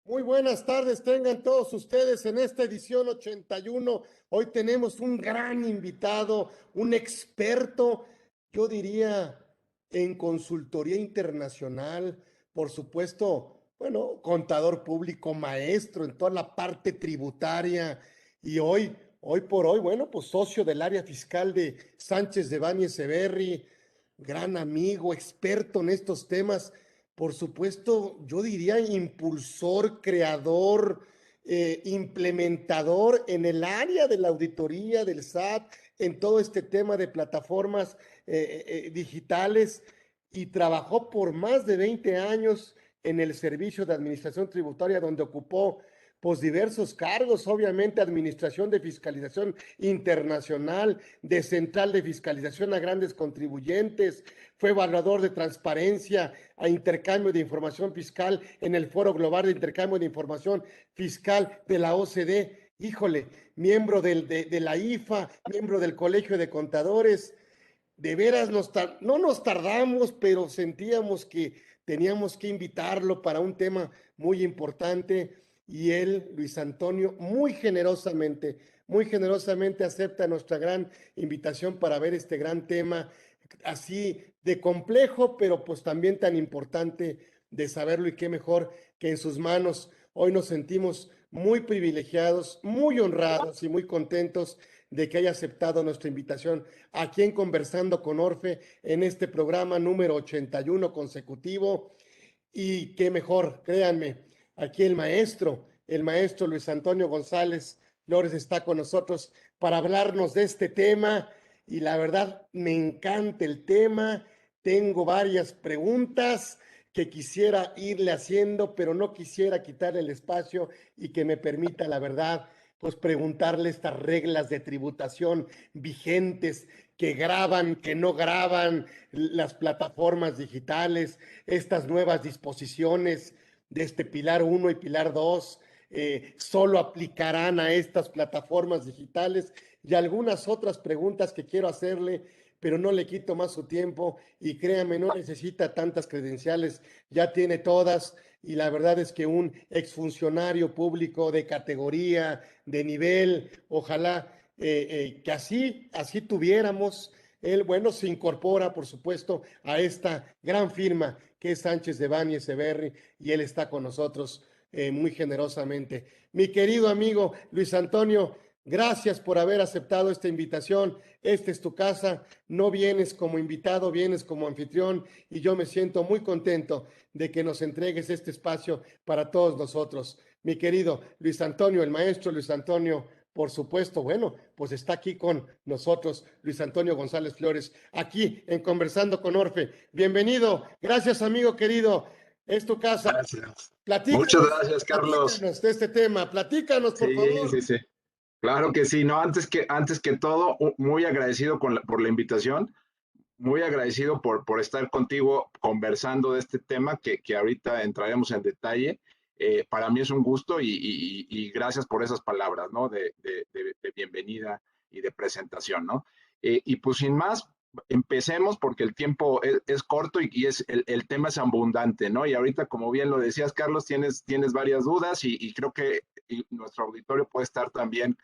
Muy buenas tardes, tengan todos ustedes en esta edición 81. Hoy tenemos un gran invitado, un experto, yo diría, en consultoría internacional, por supuesto, bueno, contador público, maestro en toda la parte tributaria y hoy por hoy, bueno, pues socio del área fiscal de Sánchez de Báñez Eberri, gran amigo, experto en estos temas. Por supuesto, yo diría impulsor, creador, implementador en el área de la auditoría del SAT, en todo este tema de plataformas digitales y trabajó por más de 20 años en el Servicio de Administración Tributaria, donde ocupó pues diversos cargos, obviamente administración de fiscalización internacional, de central de fiscalización a grandes contribuyentes, fue evaluador de transparencia a intercambio de información fiscal en el Foro Global de Intercambio de Información Fiscal de la OCDE. Híjole, miembro de la IFA, miembro del Colegio de Contadores. De veras, no nos tardamos, pero sentíamos que teníamos que invitarlo para un tema muy importante y él, Luis Antonio, muy generosamente acepta nuestra gran invitación para ver este gran tema así de complejo, pero pues también tan importante de saberlo y qué mejor que en sus manos. Hoy nos sentimos muy privilegiados, muy honrados y muy contentos de que haya aceptado nuestra invitación aquí en Conversando con Orfe en este programa número 81 consecutivo. Y qué mejor, créanme, aquí el maestro Luis Antonio González Flores está con nosotros para hablarnos de este tema y la verdad me encanta el tema. Tengo varias preguntas que quisiera irle haciendo, pero no quisiera quitarle el espacio y que me permita, la verdad, pues preguntarle estas reglas de tributación vigentes que graban, que no graban las plataformas digitales, estas nuevas disposiciones de este Pilar 1 y Pilar 2, solo aplicarán a estas plataformas digitales y algunas otras preguntas que quiero hacerle, pero no le quito más su tiempo y créame, no necesita tantas credenciales, ya tiene todas y la verdad es que un exfuncionario público de categoría, de nivel, ojalá que así tuviéramos. Él, bueno, se incorpora, por supuesto, a esta gran firma que es Sánchez de Báñez Eberri y él está con nosotros muy generosamente. Mi querido amigo Luis Antonio, gracias por haber aceptado esta invitación. Esta es tu casa, no vienes como invitado, vienes como anfitrión y yo me siento muy contento de que nos entregues este espacio para todos nosotros. Mi querido Luis Antonio, el maestro Luis Antonio, por supuesto, bueno, pues está aquí con nosotros Luis Antonio González Flores, aquí en Conversando con Orfe. Bienvenido, gracias amigo querido, es tu casa. Gracias. Muchas Platícanos, gracias, Carlos. platícanos de este tema, platícanos por Sí, favor. sí, sí. Claro que sí. No, antes que todo, muy agradecido por la invitación, muy agradecido por estar contigo conversando de este tema que ahorita entraremos en detalle. Para mí es un gusto y gracias por esas palabras, ¿no? De bienvenida y de presentación, ¿no? Y pues sin más, empecemos porque el tiempo es corto y el tema es abundante, ¿no? Y ahorita, como bien lo decías, Carlos, tienes varias dudas y creo que nuestro auditorio puede estar también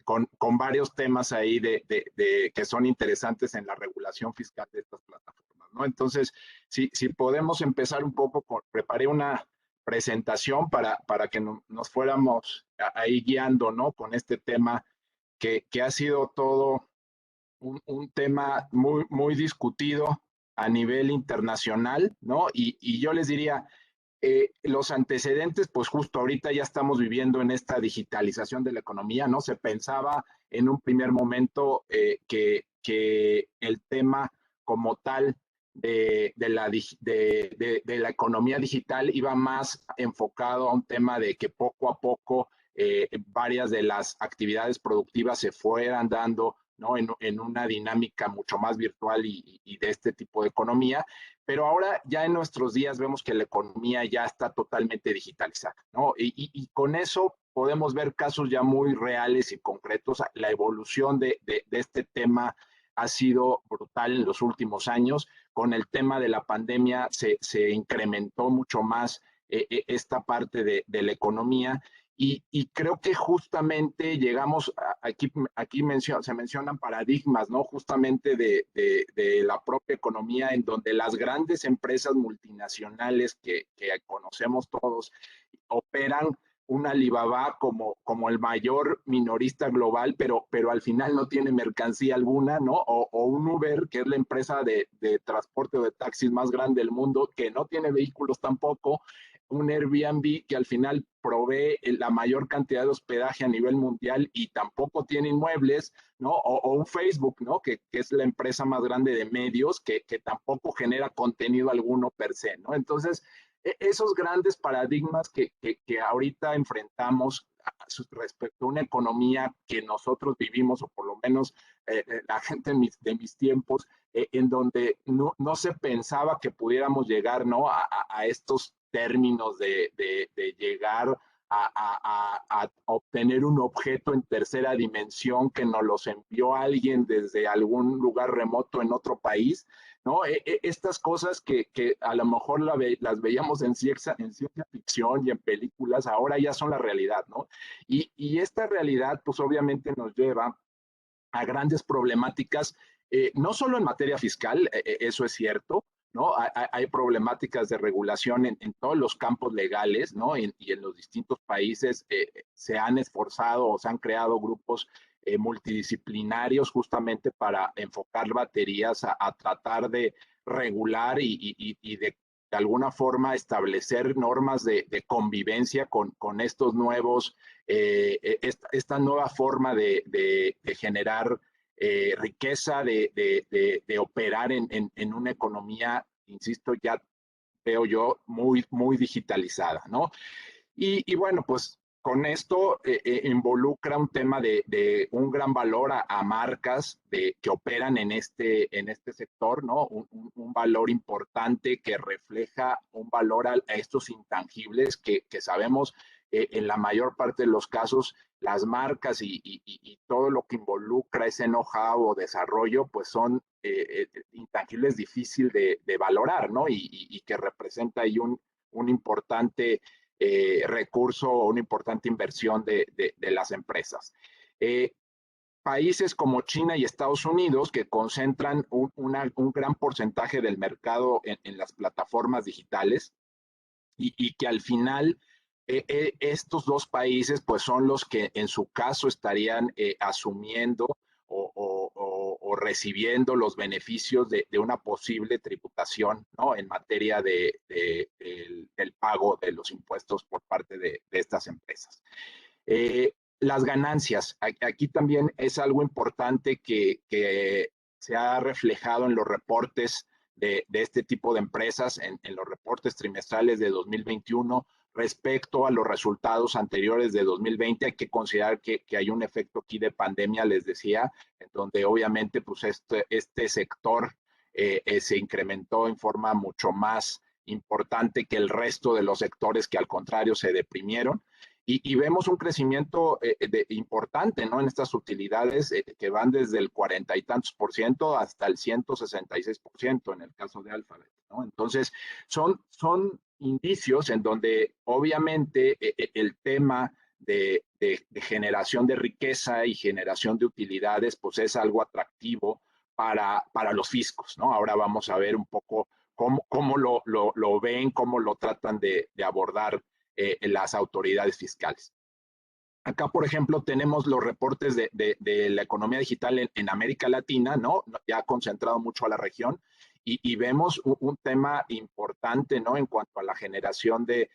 con varios temas ahí que son interesantes en la regulación fiscal de estas plataformas, ¿no? Entonces, si podemos empezar un poco, preparé una presentación para que nos fuéramos ahí guiando, ¿no? Con este tema que ha sido todo un tema muy discutido a nivel internacional, ¿no? Y yo les diría, los antecedentes, pues justo ahorita ya estamos viviendo en esta digitalización de la economía, ¿no? Se pensaba en un primer momento que el tema como tal de la economía digital iba más enfocado a un tema de que poco a poco varias de las actividades productivas se fueran dando, ¿no? En una dinámica mucho más virtual y de este tipo de economía, pero ahora ya en nuestros días vemos que la economía ya está totalmente digitalizada, ¿no? Y con eso podemos ver casos ya muy reales y concretos. La evolución de este tema ha sido brutal en los últimos años. Con el tema de la pandemia se incrementó mucho más esta parte de la economía. Y creo que justamente llegamos, aquí se mencionan paradigmas, ¿no? Justamente de la propia economía, en donde las grandes empresas multinacionales que conocemos todos operan un Alibaba como el mayor minorista global, pero al final no tiene mercancía alguna, ¿no? O un Uber, que es la empresa de transporte o de taxis más grande del mundo, que no tiene vehículos tampoco, un Airbnb que al final provee la mayor cantidad de hospedaje a nivel mundial y tampoco tiene inmuebles, ¿no? O un Facebook, ¿no? Que es la empresa más grande de medios que tampoco genera contenido alguno per se, ¿no? Entonces, esos grandes paradigmas que ahorita enfrentamos respecto a una economía que nosotros vivimos, o por lo menos la gente de mis tiempos, en donde no se pensaba que pudiéramos llegar, ¿no? A estos términos de llegar a obtener un objeto en tercera dimensión que nos los envió alguien desde algún lugar remoto en otro país, ¿no? Estas cosas que a lo mejor las veíamos en ciencia ficción y en películas, ahora ya son la realidad, ¿no? Y esta realidad, pues obviamente nos lleva a grandes problemáticas, no solo en materia fiscal, eso es cierto, ¿no? Hay problemáticas de regulación en todos los campos legales, ¿no? Y en los distintos países se han esforzado o se han creado grupos multidisciplinarios justamente para enfocar baterías a tratar de regular y de alguna forma establecer normas de convivencia con estos nuevos, esta nueva forma de generar riqueza, de operar en una economía, insisto, ya veo yo, muy digitalizada, ¿no? Y bueno, pues con esto involucra un tema de un gran valor a marcas que operan en este sector, ¿no? Un valor importante que refleja un valor a estos intangibles que sabemos en la mayor parte de los casos las marcas y todo lo que involucra ese know-how o desarrollo, pues son intangibles difíciles de valorar, ¿no? Y que representa ahí un importante recurso o una importante inversión de las empresas. Países como China y Estados Unidos, que concentran un gran porcentaje del mercado en las plataformas digitales y que al final estos dos países pues son los que en su caso estarían asumiendo o recibiendo los beneficios de una posible tributación, ¿no? En materia del pago de los impuestos por parte de estas empresas. Las ganancias, aquí también es algo importante que se ha reflejado en los reportes de este tipo de empresas, en los reportes trimestrales de 2021 respecto a los resultados anteriores de 2020. Hay que considerar que hay un efecto aquí de pandemia, les decía, en donde obviamente pues este sector se incrementó en forma mucho más importante que el resto de los sectores que al contrario se deprimieron. Y vemos un crecimiento importante, ¿no? En estas utilidades que van desde el 40 y tantos por ciento hasta el 166% en el caso de Alphabet, ¿no? Entonces, son indicios en donde obviamente el tema de generación de riqueza y generación de utilidades, pues es algo atractivo para los fiscos, ¿no? Ahora vamos a ver un poco cómo lo ven, cómo lo tratan de abordar las autoridades fiscales. Acá, por ejemplo, tenemos los reportes de la economía digital en América Latina, ¿no? Ya ha concentrado mucho a la región y vemos un tema importante, ¿no? En cuanto a la generación de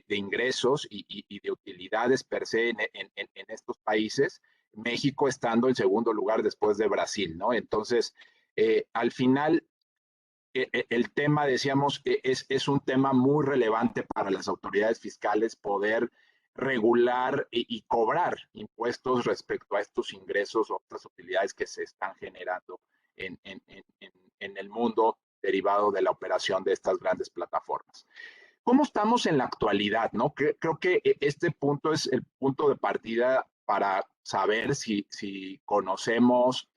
ingresos y de utilidades per se en estos países, México estando en segundo lugar después de Brasil, ¿no? Entonces, al final, el tema, decíamos, es un tema muy relevante para las autoridades fiscales poder regular y cobrar impuestos respecto a estos ingresos o estas utilidades que se están generando en el mundo derivado de la operación de estas grandes plataformas. ¿Cómo estamos en la actualidad? ¿No? Creo que este punto es el punto de partida para saber si conocemos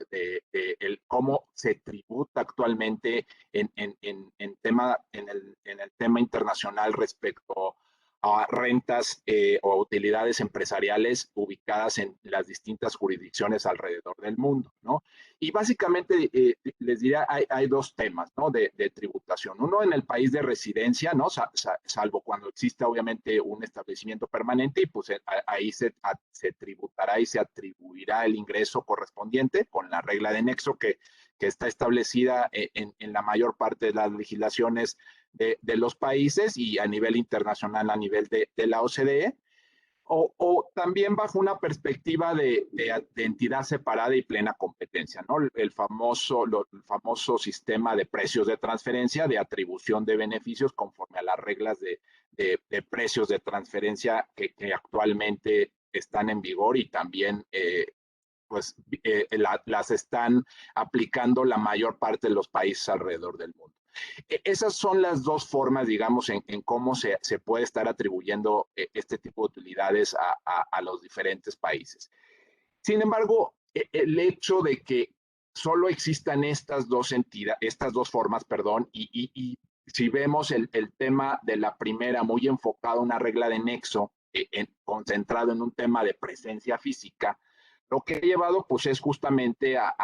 cómo se tributa actualmente en el tema internacional respecto a rentas o utilidades empresariales ubicadas en las distintas jurisdicciones alrededor del mundo, ¿no? Y básicamente les diría, hay dos temas, ¿no? De tributación. Uno en el país de residencia, ¿no? Salvo cuando exista obviamente un establecimiento permanente y pues ahí se tributará y se atribuirá el ingreso correspondiente con la regla de nexo que está establecida en la mayor parte de las legislaciones de los países y a nivel internacional, a nivel de la OCDE. O también bajo una perspectiva de entidad separada y plena competencia, ¿no? El famoso sistema de precios de transferencia, de atribución de beneficios conforme a las reglas de precios de transferencia que actualmente están en vigor y también las están aplicando la mayor parte de los países alrededor del mundo. Esas son las dos formas, digamos, en cómo se puede estar atribuyendo este tipo de utilidades a los diferentes países. Sin embargo, el hecho de que solo existan estas dos formas, perdón, y si vemos el tema de la primera muy enfocado a una regla de nexo, concentrado en un tema de presencia física, lo que ha llevado pues es justamente a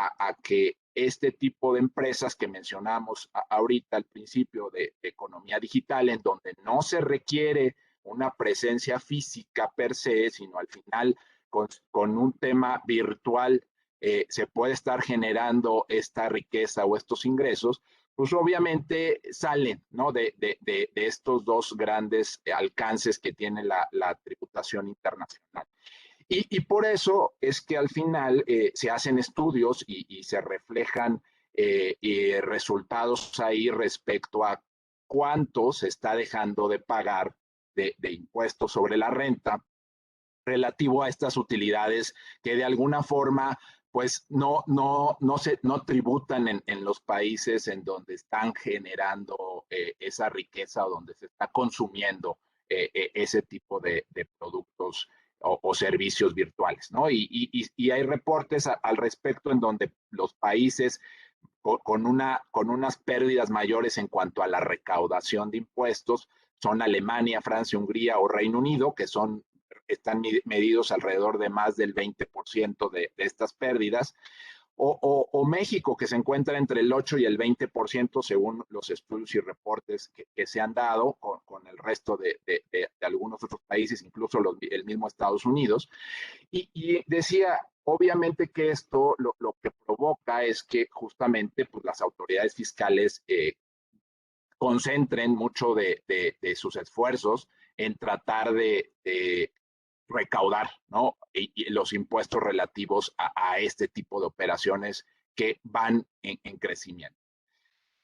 que este tipo de empresas que mencionamos ahorita al principio de economía digital, en donde no se requiere una presencia física per se, sino al final con un tema virtual se puede estar generando esta riqueza o estos ingresos, pues obviamente salen, ¿no? de estos dos grandes alcances que tiene la tributación internacional. Y por eso es que al final se hacen estudios y se reflejan resultados ahí respecto a cuánto se está dejando de pagar de impuestos sobre la renta relativo a estas utilidades que de alguna forma pues no tributan en los países en donde están generando esa riqueza o donde se está consumiendo ese tipo de productos o servicios virtuales, ¿no? Y hay reportes al respecto en donde los países con unas pérdidas mayores en cuanto a la recaudación de impuestos son Alemania, Francia, Hungría o Reino Unido, que están medidos alrededor de más del 20% de estas pérdidas, o México, que se encuentra entre el 8 y el 20% según los estudios y reportes que se han dado con el resto de algunos otros países, incluso el mismo Estados Unidos. Y decía, obviamente que esto lo que provoca es que justamente pues, las autoridades fiscales concentren mucho de sus esfuerzos en tratar de recaudar, ¿no? Y los impuestos relativos a este tipo de operaciones que van en crecimiento.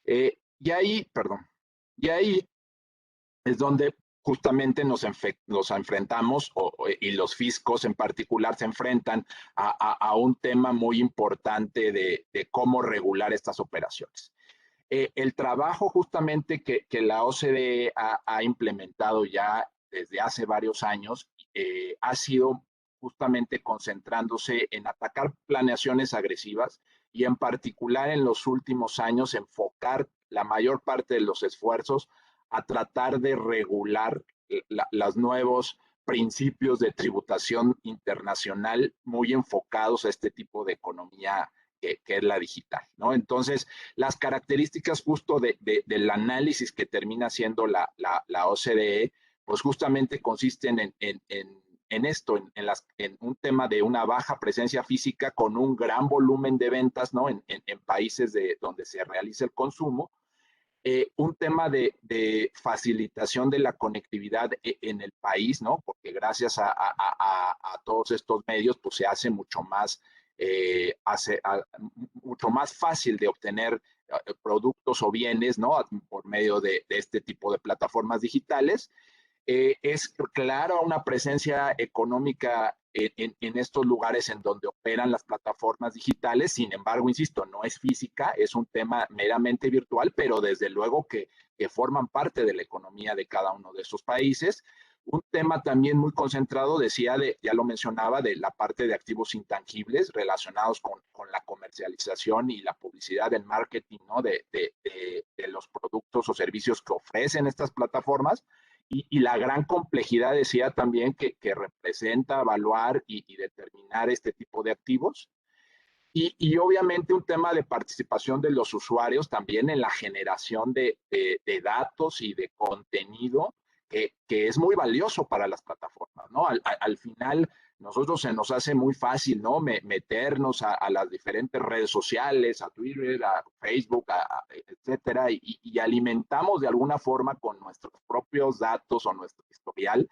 Y ahí es donde justamente nos enfrentamos y los fiscos en particular se enfrentan a un tema muy importante de cómo regular estas operaciones. El trabajo justamente que la OCDE ha implementado ya desde hace varios años ha sido justamente concentrándose en atacar planeaciones agresivas y en particular en los últimos años enfocar la mayor parte de los esfuerzos a tratar de regular los nuevos principios de tributación internacional muy enfocados a este tipo de economía que es la digital, ¿no? Entonces, las características justo del análisis que termina siendo la OCDE, pues justamente consisten en esto, en un tema de una baja presencia física con un gran volumen de ventas, ¿no? En países donde se realiza el consumo, un tema de facilitación de la conectividad en el país, ¿no? Porque gracias a todos estos medios, pues se hace mucho más, mucho más fácil de obtener productos o bienes, ¿no? Por medio de este tipo de plataformas digitales. Es claro una presencia económica en estos lugares en donde operan las plataformas digitales. Sin embargo, insisto, no es física, es un tema meramente virtual, pero desde luego que forman parte de la economía de cada uno de esos países. Un tema también muy concentrado, decía, ya lo mencionaba, de la parte de activos intangibles relacionados con la comercialización y la publicidad, el marketing, ¿no? De los productos o servicios que ofrecen estas plataformas. Y la gran complejidad, decía también, que representa evaluar y determinar este tipo de activos. Y obviamente un tema de participación de los usuarios también en la generación de datos y de contenido que es muy valioso para las plataformas, ¿no? Al final, nosotros se nos hace muy fácil, ¿no? Meternos a las diferentes redes sociales, a Twitter, a Facebook, etcétera, y alimentamos de alguna forma con nuestros propios datos o nuestro historial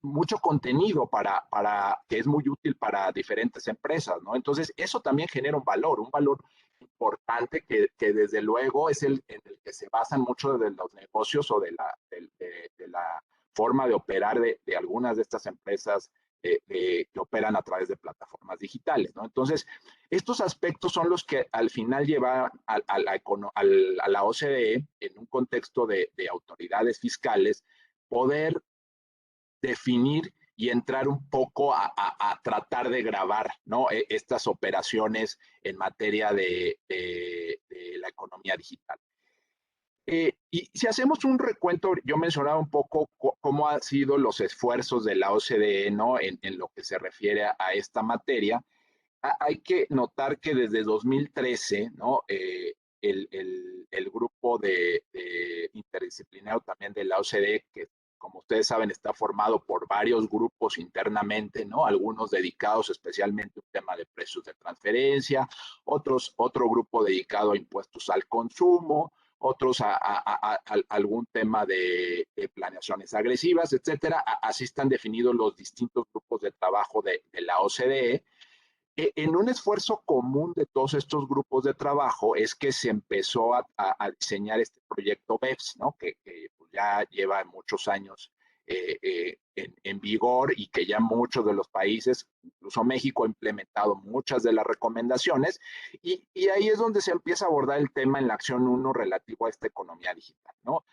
mucho contenido que es muy útil para diferentes empresas, ¿no? Entonces, eso también genera un valor importante que desde luego es en el que se basan muchos de los negocios o de la forma de operar de algunas de estas empresas que operan a través de plataformas digitales, ¿no? Entonces, estos aspectos son los que al final llevan a la OCDE, en un contexto de autoridades fiscales, poder definir y entrar un poco a tratar de grabar, ¿no? Estas operaciones en materia de la economía digital. Y si hacemos un recuento, yo mencionaba un poco cómo han sido los esfuerzos de la OCDE, ¿no? En lo que se refiere a esta materia. Hay que notar que desde 2013, ¿no? El grupo de interdisciplinario también de la OCDE, que como ustedes saben está formado por varios grupos internamente, ¿no? Algunos dedicados especialmente a un tema de precios de transferencia, otro grupo dedicado a impuestos al consumo, otros a algún tema de planeaciones agresivas, etcétera. Así están definidos los distintos grupos de trabajo de la OCDE. En un esfuerzo común de todos estos grupos de trabajo es que se empezó a diseñar este proyecto BEPS, ¿no? Que ya lleva muchos años en vigor y que ya muchos de los países, incluso México, ha implementado muchas de las recomendaciones y ahí es donde se empieza a abordar el tema en la acción 1 relativo a esta economía digital, ¿no?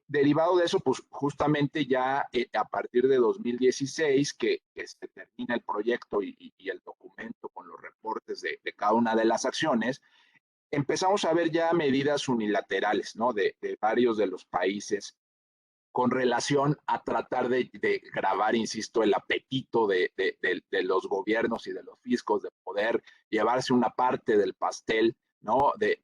Derivado de eso, pues justamente ya a partir de 2016, que se termina el proyecto y el documento con los reportes de cada una de las acciones, empezamos a ver ya medidas unilaterales, ¿no? De varios de los países con relación a tratar de grabar, insisto, el apetito de los gobiernos y de los fiscos de poder llevarse una parte del pastel, ¿no? De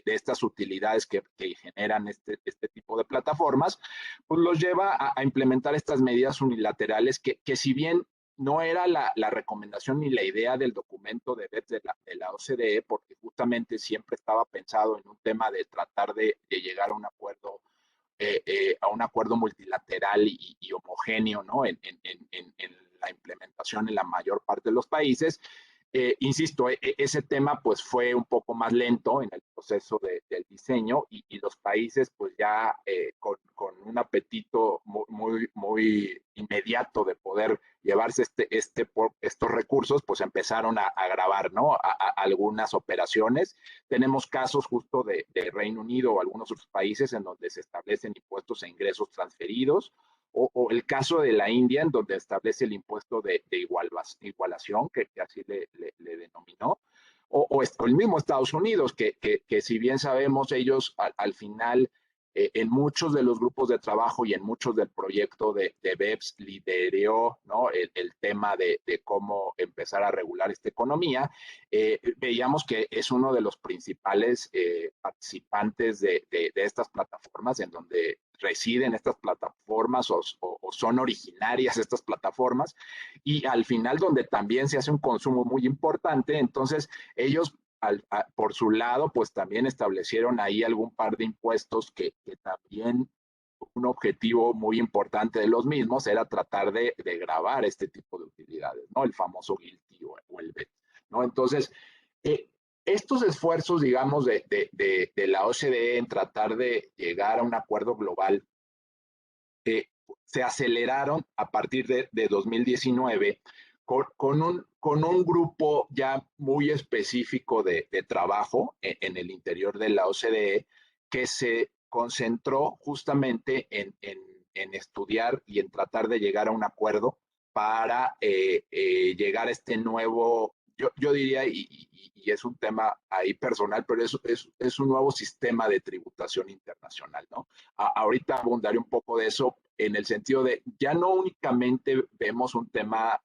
estas utilidades que generan este tipo de plataformas, pues los lleva a implementar estas medidas unilaterales que si bien no era la recomendación ni la idea del documento de BEPS de la OCDE, porque justamente siempre estaba pensado en un tema de tratar de llegar a un acuerdo multilateral y homogéneo, ¿no? En la implementación en la mayor parte de los países. Insisto, ese tema pues fue un poco más lento en el proceso del diseño y los países pues ya con un apetito muy inmediato de poder llevarse estos recursos, pues empezaron a grabar, ¿no? Algunas operaciones. Tenemos casos justo de Reino Unido o algunos otros países en donde se establecen impuestos a ingresos transferidos, o el caso de la India, en donde establece el impuesto de igualación, que así le denominó, o el mismo Estados Unidos, que si bien sabemos, ellos al final, en muchos de los grupos de trabajo y en muchos del proyecto de BEPS lideró, ¿no? El tema de cómo empezar a regular esta economía. Veíamos que es uno de los principales participantes de estas plataformas, en donde residen estas plataformas o son originarias estas plataformas, y al final donde también se hace un consumo muy importante. Entonces ellos por su lado pues también establecieron ahí algún par de impuestos que también un objetivo muy importante de los mismos era tratar de gravar este tipo de utilidades, ¿no? El famoso GILTI o el BET, ¿no? Entonces, eh, estos esfuerzos, digamos, de la OCDE en tratar de llegar a un acuerdo global se aceleraron a partir de 2019 con un grupo ya muy específico de trabajo en el interior de la OCDE que se concentró justamente en en estudiar y en tratar de llegar a un acuerdo para llegar a este nuevo, yo diría, y es un tema ahí personal, pero es un nuevo sistema de tributación internacional, ¿no? Ahorita abundaré un poco de eso en el sentido de, ya no únicamente vemos un tema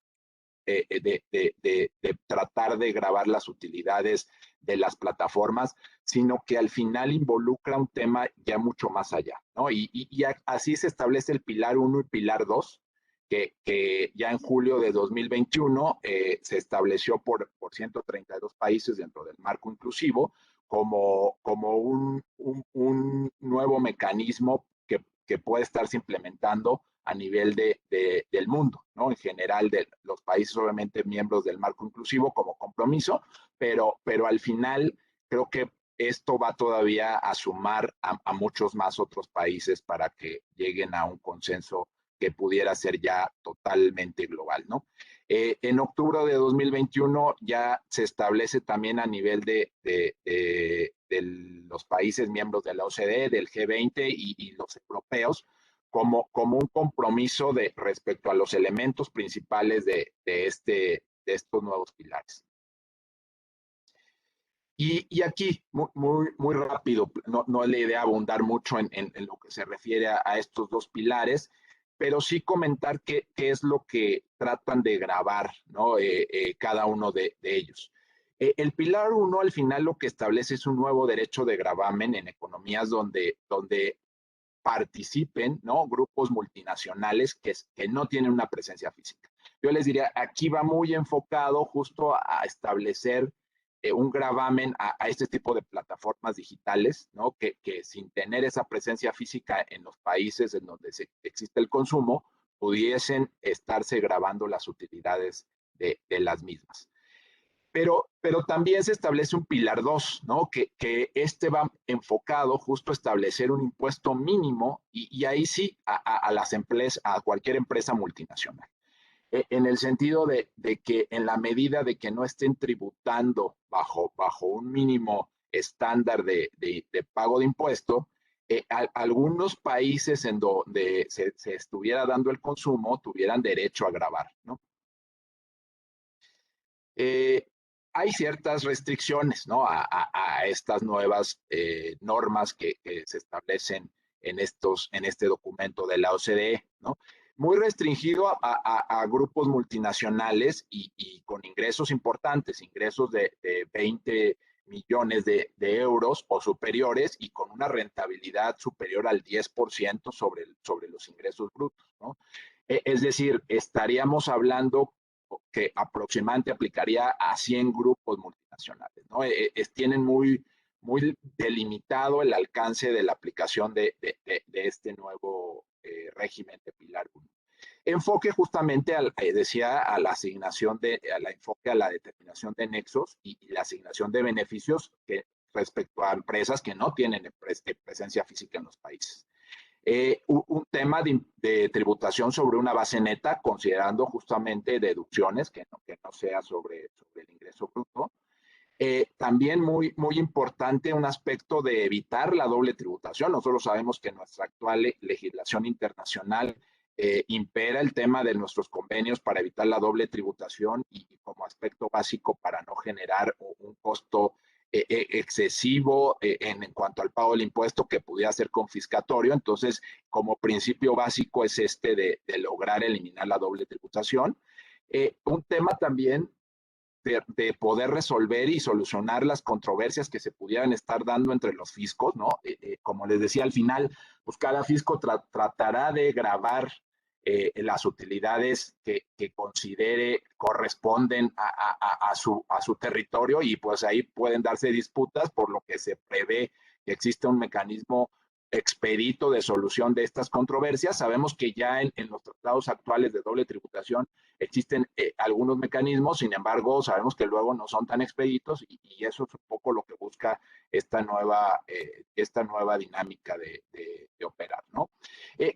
de tratar de grabar las utilidades de las plataformas, sino que al final involucra un tema ya mucho más allá, ¿no? Y así se establece el pilar 1 y pilar 2, que ya en julio de 2021 se estableció por 132 países dentro del marco inclusivo como un nuevo mecanismo que puede estarse implementando a nivel del mundo, ¿no? En general, de los países obviamente miembros del marco inclusivo como compromiso, pero al final creo que esto va todavía a sumar a muchos más otros países para que lleguen a un consenso que pudiera ser ya totalmente global, ¿no? En octubre de 2021 ya se establece también a nivel de los países miembros de la OCDE, del G20 y los europeos, como un compromiso respecto a los elementos principales de estos nuevos pilares. Y aquí, muy rápido, no es la idea abundar mucho en lo que se refiere a estos dos pilares, pero sí comentar qué es lo que tratan de grabar, ¿no? Cada uno de ellos. El pilar 1 al final lo que establece es un nuevo derecho de gravamen en economías donde participen, ¿no? Grupos multinacionales que no tienen una presencia física. Yo les diría, aquí va muy enfocado justo a establecer un gravamen a este tipo de plataformas digitales, ¿no? Que sin tener esa presencia física en los países en donde existe el consumo, pudiesen estarse grabando las utilidades de las mismas. Pero también se establece un pilar 2, ¿no? Que este va enfocado justo a establecer un impuesto mínimo y ahí sí a las empresas, a cualquier empresa multinacional. En el sentido de que en la medida de que no estén tributando bajo un mínimo estándar de pago de impuesto, algunos países en donde se estuviera dando el consumo tuvieran derecho a gravar, ¿no? Hay ciertas restricciones, ¿no? A estas nuevas normas que se establecen en este documento de la OCDE, ¿no? Muy restringido a grupos multinacionales y con ingresos importantes, ingresos de 20 millones de euros o superiores y con una rentabilidad superior al 10% sobre los ingresos brutos, ¿no? Es decir, estaríamos hablando que aproximadamente aplicaría a 100 grupos multinacionales, ¿no? Tienen muy delimitado el alcance de la aplicación de este nuevo régimen de Pilar 1. Enfoque justamente, decía, a la asignación enfoque a la determinación de nexos y la asignación de beneficios respecto a empresas que no tienen presencia física en los países. Un tema de tributación sobre una base neta, considerando justamente deducciones, que no sea sobre el ingreso bruto. También muy importante un aspecto de evitar la doble tributación. Nosotros sabemos que nuestra actual legislación internacional impera el tema de nuestros convenios para evitar la doble tributación y como aspecto básico para no generar un costo excesivo en cuanto al pago del impuesto que pudiera ser confiscatorio. Entonces, como principio básico es de lograr eliminar la doble tributación. Un tema también de poder resolver y solucionar las controversias que se pudieran estar dando entre los fiscos, ¿no? Como les decía al final, pues cada fisco tratará de gravar las utilidades que considere corresponden a su territorio y pues ahí pueden darse disputas por lo que se prevé que existe un mecanismo expedito de solución de estas controversias. Sabemos que ya en los tratados actuales de doble tributación existen algunos mecanismos, sin embargo, sabemos que luego no son tan expeditos y eso es un poco lo que busca esta nueva dinámica de operar, ¿no?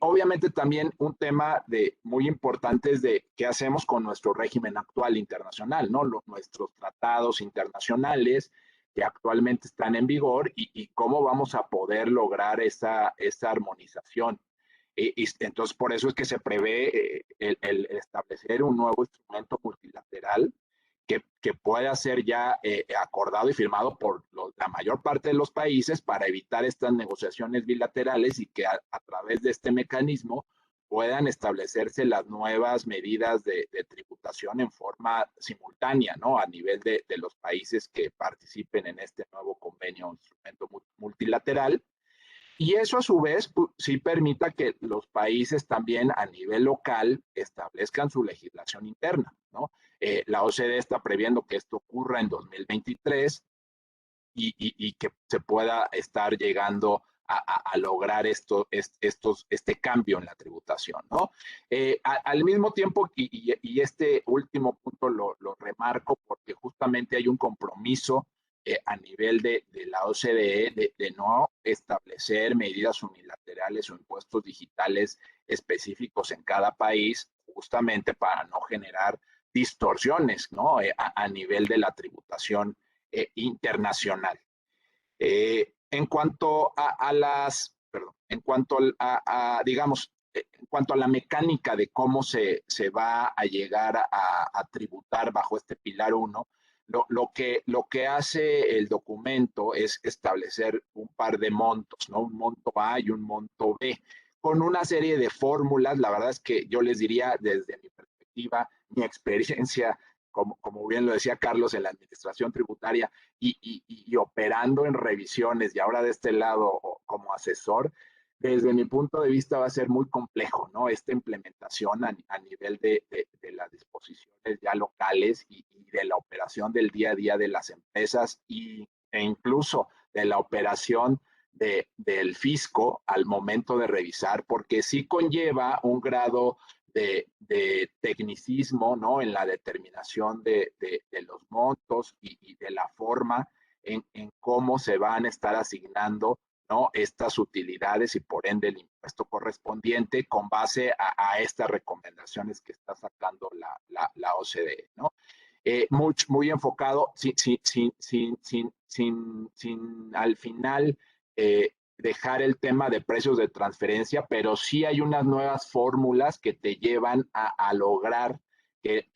Obviamente también un tema muy importante es de qué hacemos con nuestro régimen actual internacional, ¿no? Nuestros tratados internacionales que actualmente están en vigor y cómo vamos a poder lograr esa armonización. Entonces, por eso es que se prevé el establecer un nuevo instrumento multilateral que pueda ser ya acordado y firmado por la mayor parte de los países para evitar estas negociaciones bilaterales y que a través de este mecanismo puedan establecerse las nuevas medidas de tributación en forma simultánea, ¿no? A nivel de los países que participen en este nuevo convenio, instrumento multilateral. Y eso a su vez sí permita que los países también a nivel local establezcan su legislación interna, ¿no? La OCDE está previendo que esto ocurra en 2023 y que se pueda estar llegando a lograr este cambio en la tributación, ¿no? Al mismo tiempo, y este último punto lo remarco porque justamente hay un compromiso a nivel de la OCDE de no establecer medidas unilaterales o impuestos digitales específicos en cada país, justamente para no generar distorsiones, ¿no? A nivel de la tributación internacional. En cuanto a las, perdón, en cuanto digamos, en cuanto a la mecánica de cómo se va a llegar a tributar bajo este pilar 1, lo que hace el documento es establecer un par de montos, ¿no? Un monto A y un monto B, con una serie de fórmulas. La verdad es que yo les diría, desde mi perspectiva, mi experiencia, como bien lo decía Carlos, en la administración tributaria y operando en revisiones y ahora de este lado como asesor, desde mi punto de vista va a ser muy complejo, ¿no? Esta implementación a nivel de las disposiciones ya locales y de la operación del día a día de las empresas e incluso de la operación del fisco al momento de revisar, porque sí conlleva un grado de tecnicismo, ¿no? En la determinación de los montos y de la forma en cómo se van a estar asignando, ¿no? Estas utilidades y por ende el impuesto correspondiente con base a estas recomendaciones que está sacando la OCDE, ¿no? Muy enfocado, sin al final dejar el tema de precios de transferencia, pero sí hay unas nuevas fórmulas que te llevan a lograr que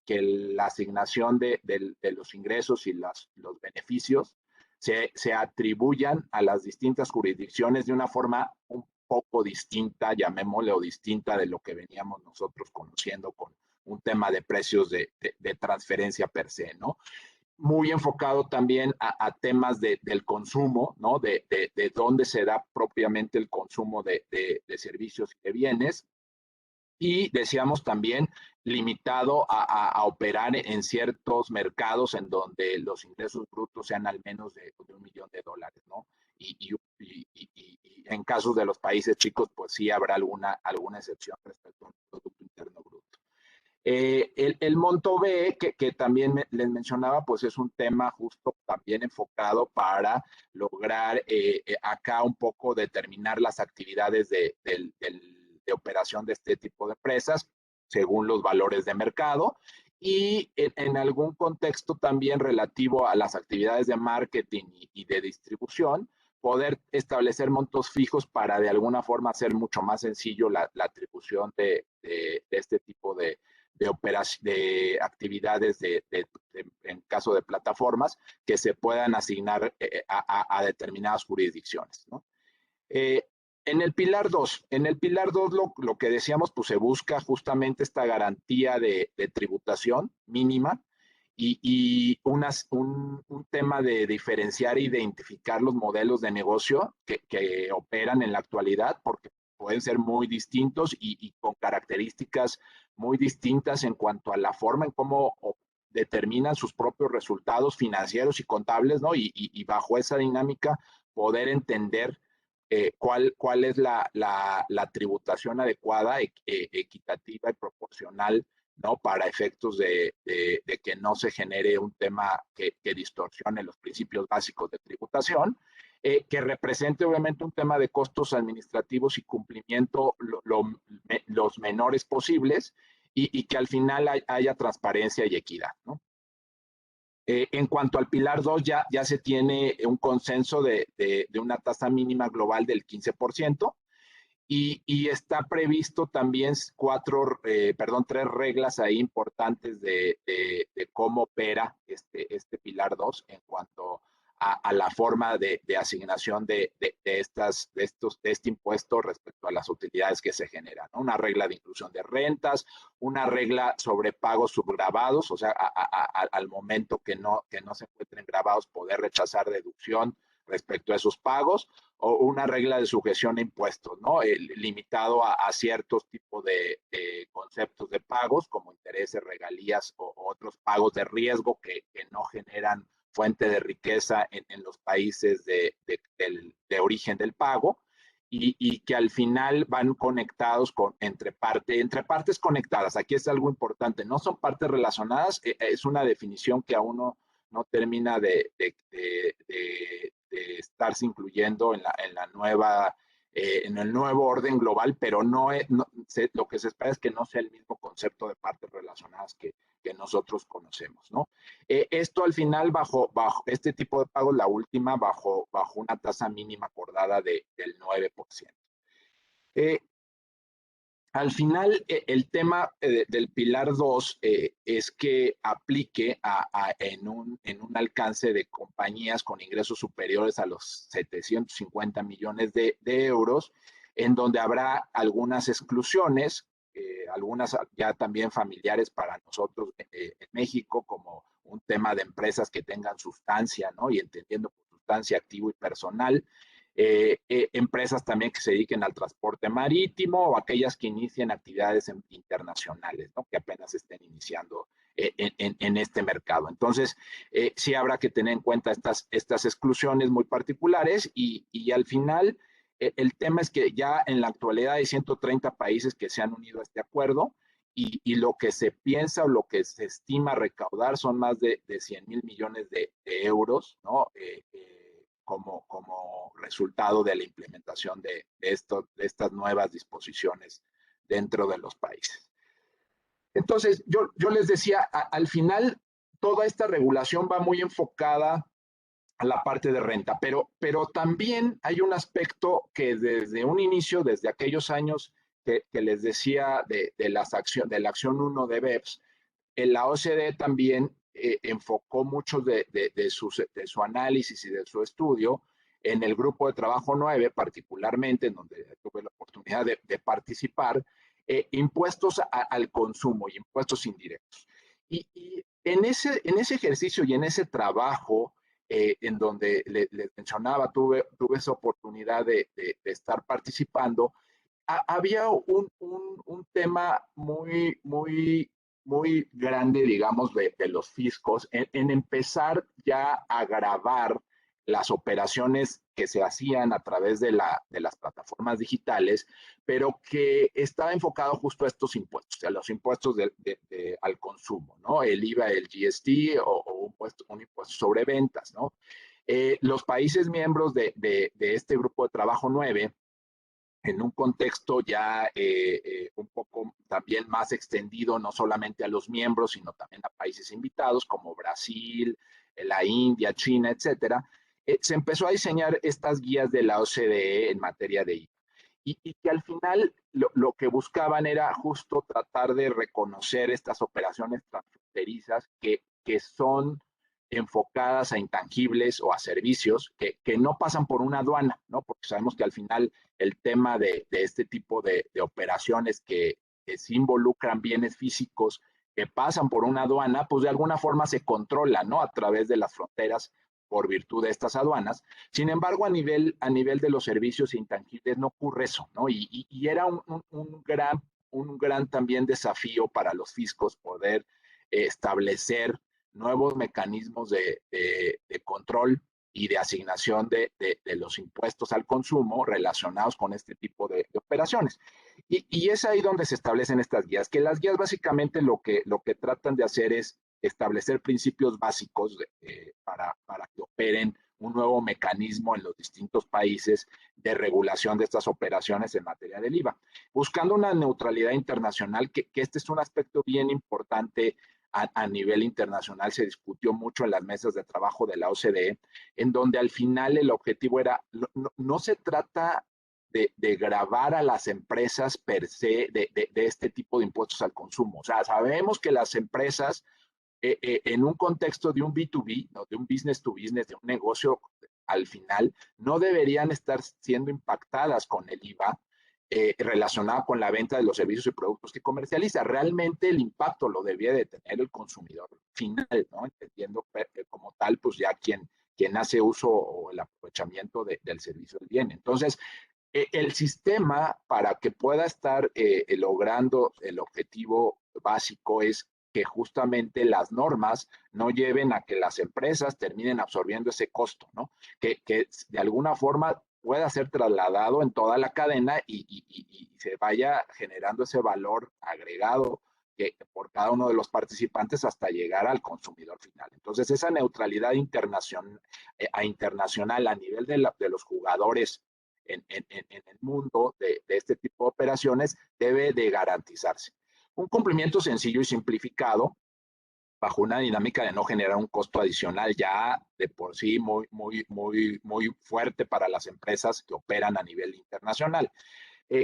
la asignación de los ingresos y los beneficios se atribuyan a las distintas jurisdicciones de una forma un poco distinta, llamémosle, o distinta de lo que veníamos nosotros conociendo con un tema de precios de transferencia per se, ¿no? Muy enfocado también a temas del consumo, ¿no? De dónde se da propiamente el consumo de servicios y de bienes. Y decíamos también limitado a operar en ciertos mercados en donde los ingresos brutos sean al menos de $1 millón, ¿no? Y en casos de los países chicos, pues sí habrá alguna excepción respecto al Producto Interno Bruto. El monto B, que también les mencionaba, pues es un tema justo también enfocado para lograr acá un poco determinar las actividades de operación de este tipo de empresas según los valores de mercado y en algún contexto también relativo a las actividades de marketing y de distribución, poder establecer montos fijos para de alguna forma hacer mucho más sencillo la atribución de este tipo de actividades en caso de plataformas que se puedan asignar a determinadas jurisdicciones, ¿no? En el pilar 2, lo que decíamos, pues se busca justamente esta garantía de tributación mínima y un tema de diferenciar e identificar los modelos de negocio que operan en la actualidad, porque pueden ser muy distintos y con características muy distintas en cuanto a la forma en cómo determinan sus propios resultados financieros y contables, ¿no? Y bajo esa dinámica poder entender cuál es la tributación adecuada, equitativa y proporcional, ¿no? Para efectos de que no se genere un tema que distorsione los principios básicos de tributación, que represente obviamente un tema de costos administrativos y cumplimiento los menores posibles y que al final haya transparencia y equidad, ¿no? En cuanto al pilar 2, ya se tiene un consenso de una tasa mínima global del 15%, y está previsto también tres reglas ahí importantes de cómo opera este Pilar 2 en cuanto a la forma de asignación de este impuesto respecto a las utilidades que se generan, ¿no? Una regla de inclusión de rentas, una regla sobre pagos subgravados, o sea, al momento que no se encuentren grabados, poder rechazar deducción respecto a esos pagos, o una regla de sujeción a impuestos, ¿no? Limitado a ciertos tipos de conceptos de pagos, como intereses, regalías o otros pagos de riesgo que no generan fuente de riqueza en los países de origen del pago, y que al final van conectados entre partes conectadas. Aquí es algo importante, no son partes relacionadas, es una definición que aún no termina de estarse incluyendo en la nueva, en el nuevo orden global, pero lo que se espera es que no sea el mismo concepto de partes relacionadas que nosotros conocemos, ¿no? Esto al final, bajo este tipo de pagos, la última, bajo una tasa mínima acordada del 9%. Al final, el tema del Pilar 2 es que aplique en un alcance de compañías con ingresos superiores a los 750 millones de euros, en donde habrá algunas exclusiones, algunas ya también familiares para nosotros en México, como un tema de empresas que tengan sustancia, ¿no? Y entendiendo por sustancia activo y personal, empresas también que se dediquen al transporte marítimo o aquellas que inicien actividades internacionales, ¿no? Que apenas estén iniciando en este mercado. Entonces, sí habrá que tener en cuenta estas exclusiones muy particulares y al final el tema es que ya en la actualidad hay 130 países que se han unido a este acuerdo y lo que se piensa o lo que se estima recaudar son más de 100,000 millones de euros, ¿no? Como resultado de la implementación de estas nuevas disposiciones dentro de los países. Entonces, yo les decía, al final, toda esta regulación va muy enfocada a la parte de renta, pero también hay un aspecto que desde un inicio, desde aquellos años que les decía de la acción 1 de BEPS, la OCDE también enfocó mucho de su análisis y de su estudio en el grupo de trabajo 9, particularmente, en donde tuve la oportunidad de participar, impuestos al consumo y impuestos indirectos. Y en ese ejercicio y en ese trabajo, en donde les mencionaba, tuve esa oportunidad de estar participando, había un tema muy grande, digamos, de los fiscos en empezar ya a grabar las operaciones que se hacían a través de las plataformas digitales, pero que estaba enfocado justo a estos impuestos, a los impuestos al consumo, ¿no? El IVA, el GST o un impuesto sobre ventas, ¿no? Los países miembros de este grupo de trabajo 9, en un contexto ya un poco también más extendido, no solamente a los miembros, sino también a países invitados como Brasil, la India, China, etcétera, se empezó a diseñar estas guías de la OCDE en materia de IVA. Y que al final lo que buscaban era justo tratar de reconocer estas operaciones transfronterizas que son enfocadas a intangibles o a servicios que no pasan por una aduana, ¿no? Porque sabemos que al final el tema de este tipo de operaciones que sí involucran bienes físicos que pasan por una aduana, pues de alguna forma se controla, ¿no? A través de las fronteras por virtud de estas aduanas. Sin embargo, a nivel de los servicios intangibles no ocurre eso, ¿no? Y era un gran también desafío para los fiscos poder establecer nuevos mecanismos de control y de asignación de los impuestos al consumo relacionados con este tipo de operaciones. Y es ahí donde se establecen estas guías, que las guías básicamente lo que tratan de hacer es establecer principios básicos para que operen un nuevo mecanismo en los distintos países de regulación de estas operaciones en materia del IVA, buscando una neutralidad internacional, que este es un aspecto bien importante a nivel internacional. Se discutió mucho en las mesas de trabajo de la OCDE, en donde al final el objetivo era, no se trata de gravar a las empresas per se de este tipo de impuestos al consumo. O sea, sabemos que las empresas en un contexto de un B2B, ¿no? De un business to business, de un negocio, al final, no deberían estar siendo impactadas con el IVA relacionado con la venta de los servicios y productos que comercializa. Realmente el impacto lo debía de tener el consumidor final, ¿no? Entendiendo como tal, pues ya quien hace uso o el aprovechamiento del servicio del bien. Entonces, el sistema para que pueda estar logrando el objetivo básico es que justamente las normas no lleven a que las empresas terminen absorbiendo ese costo, ¿no? Que de alguna forma pueda ser trasladado en toda la cadena y se vaya generando ese valor agregado por cada uno de los participantes hasta llegar al consumidor final. Entonces, esa neutralidad internacional a nivel de los jugadores en el mundo de este tipo de operaciones debe de garantizarse. Un cumplimiento sencillo y simplificado bajo una dinámica de no generar un costo adicional ya de por sí muy fuerte para las empresas que operan a nivel internacional.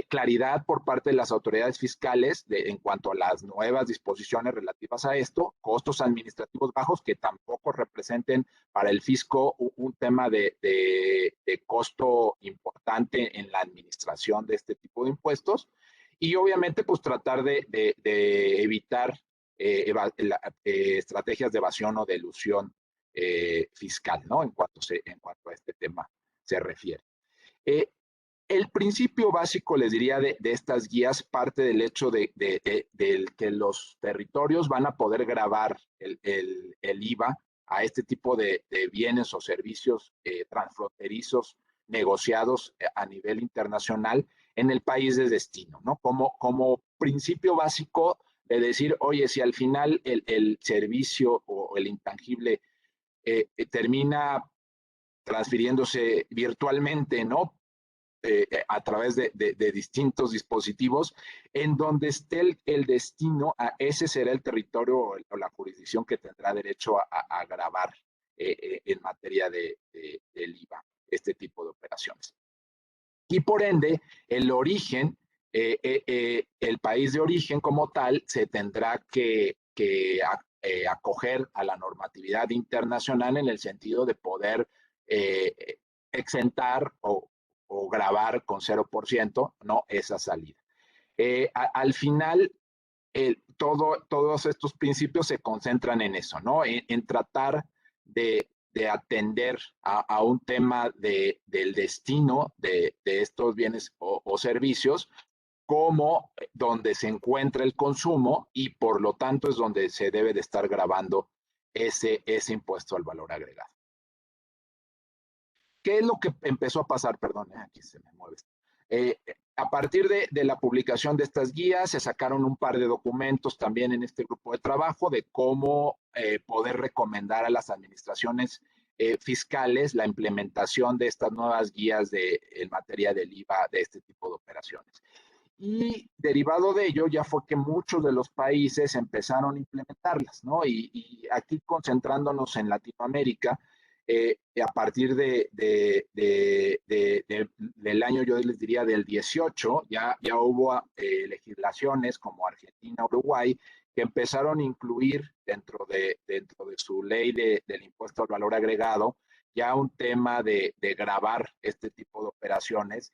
Claridad por parte de las autoridades fiscales en cuanto a las nuevas disposiciones relativas a esto, costos administrativos bajos que tampoco representen para el fisco un tema de costo importante en la administración de este tipo de impuestos y obviamente pues tratar de evitar estrategias de evasión o de elusión fiscal, ¿no? En cuanto a este tema se refiere. El principio básico, les diría, de estas guías parte del hecho de que los territorios van a poder gravar el IVA a este tipo de bienes o servicios transfronterizos negociados a nivel internacional en el país de destino, ¿no? Como principio básico de decir, oye, si al final el servicio o el intangible termina transfiriéndose virtualmente, ¿no? A través de distintos dispositivos, en donde esté el destino, ese será el territorio o la jurisdicción que tendrá derecho a gravar en materia del IVA, este tipo de operaciones. Y por ende, el origen, el país de origen como tal, se tendrá que acoger a la normatividad internacional en el sentido de poder exentar o grabar con 0%, ¿no? Esa salida. Al final, todos estos principios se concentran en eso, ¿no? En tratar de atender a un tema del destino de estos bienes o servicios como donde se encuentra el consumo y por lo tanto es donde se debe de estar grabando ese impuesto al valor agregado. ¿Qué es lo que empezó a pasar? Perdón, aquí se me mueve. A partir de la publicación de estas guías, se sacaron un par de documentos también en este grupo de trabajo de cómo poder recomendar a las administraciones fiscales la implementación de estas nuevas guías en materia del IVA de este tipo de operaciones. Y derivado de ello ya fue que muchos de los países empezaron a implementarlas, ¿no? Y aquí concentrándonos en Latinoamérica, a partir del año, yo les diría del 18, ya hubo legislaciones como Argentina, Uruguay, que empezaron a incluir dentro de su ley del impuesto al valor agregado ya un tema de gravar este tipo de operaciones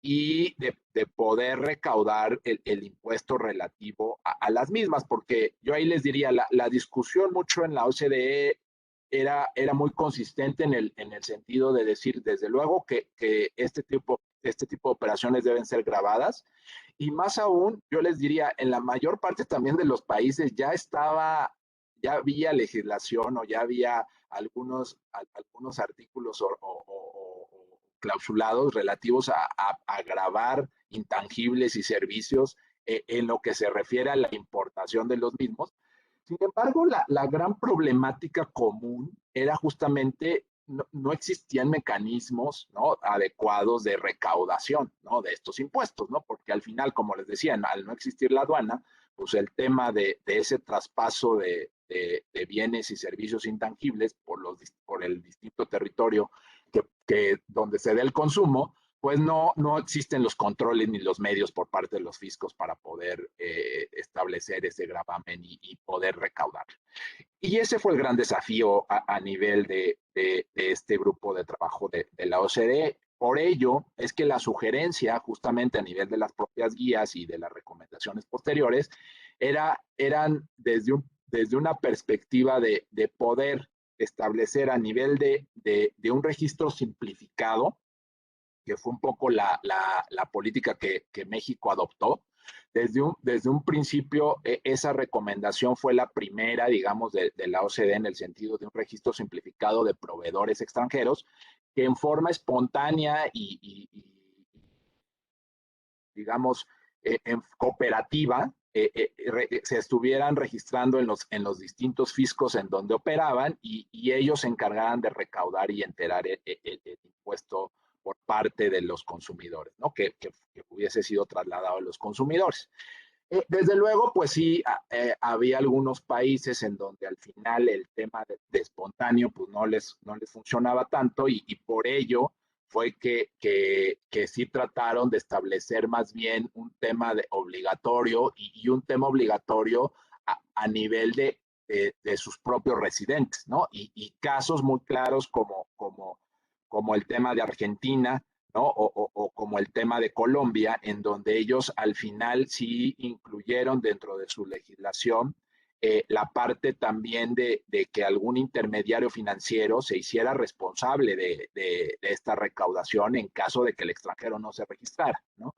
y de poder recaudar el impuesto relativo a las mismas, porque yo ahí les diría, la discusión mucho en la OCDE era muy consistente en el sentido de decir, desde luego, que este tipo de operaciones deben ser grabadas, y más aún, yo les diría, en la mayor parte también de los países ya había legislación o ya había algunos artículos o clausulados relativos a gravar intangibles y servicios en lo que se refiere a la importación de los mismos. Sin embargo, la gran problemática común era justamente no existían mecanismos, ¿no?, adecuados de recaudación, ¿no?, de estos impuestos, ¿no? Porque al final, como les decía, al no existir la aduana, pues el tema de ese traspaso de bienes y servicios intangibles por el distinto territorio donde se dé el consumo, pues no existen los controles ni los medios por parte de los fiscos para poder establecer ese gravamen y poder recaudar. Y ese fue el gran desafío a nivel de este grupo de trabajo de la OCDE. Por ello es que la sugerencia, justamente a nivel de las propias guías y de las recomendaciones posteriores, eran desde una perspectiva de poder establecer a nivel de un registro simplificado, que fue un poco la política que México adoptó. Desde un principio, esa recomendación fue la primera, digamos, de la OCDE en el sentido de un registro simplificado de proveedores extranjeros que en forma espontánea digamos, en cooperativa, se estuvieran registrando en los distintos fiscos en donde operaban y ellos se encargaran de recaudar y enterar el impuesto por parte de los consumidores, ¿no? Que hubiese sido trasladado a los consumidores. Desde luego, pues sí, había algunos países en donde al final el tema de espontáneo pues no les funcionaba tanto y por ello fue que sí trataron de establecer más bien un tema obligatorio y un tema obligatorio a nivel de sus propios residentes, ¿no? Y casos muy claros como el tema de Argentina, ¿no? O como el tema de Colombia, en donde ellos al final sí incluyeron dentro de su legislación la parte también de que algún intermediario financiero se hiciera responsable de esta recaudación en caso de que el extranjero no se registrara, ¿no?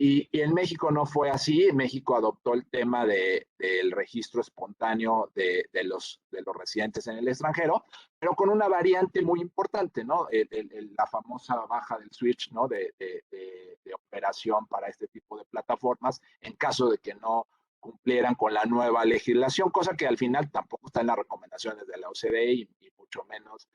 Y en México no fue así. México adoptó el tema del registro espontáneo de los residentes en el extranjero, pero con una variante muy importante, ¿no? La famosa baja del switch, ¿no? De operación para este tipo de plataformas en caso de que no cumplieran con la nueva legislación, cosa que al final tampoco está en las recomendaciones de la OCDE y mucho menos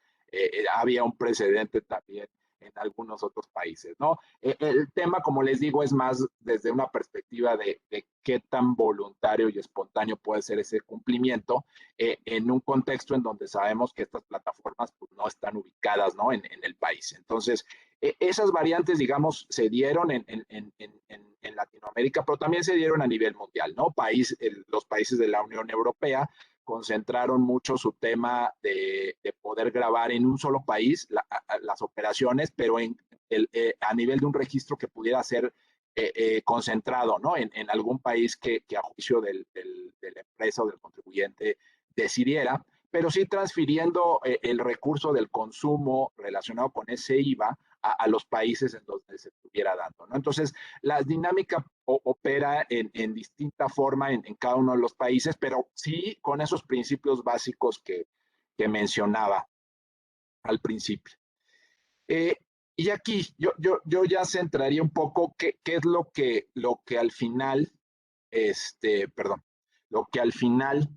había un precedente también en algunos otros países, ¿no? El tema, como les digo, es más desde una perspectiva de qué tan voluntario y espontáneo puede ser ese cumplimiento en un contexto en donde sabemos que estas plataformas pues, no están ubicadas, ¿no? En el país. Entonces, esas variantes, digamos, se dieron en Latinoamérica, pero también se dieron a nivel mundial, ¿no? Los países de la Unión Europea concentraron mucho su tema de poder grabar en un solo país las operaciones, pero a nivel de un registro que pudiera ser concentrado, ¿no? En algún país que a juicio de la empresa o del contribuyente decidiera, pero sí transfiriendo el recurso del consumo relacionado con ese IVA a los países en donde se estuviera dando, ¿no? Entonces, la dinámica opera en distinta forma en cada uno de los países, pero sí con esos principios básicos que mencionaba al principio. Y aquí yo ya centraría un poco qué es lo que al final, lo que al final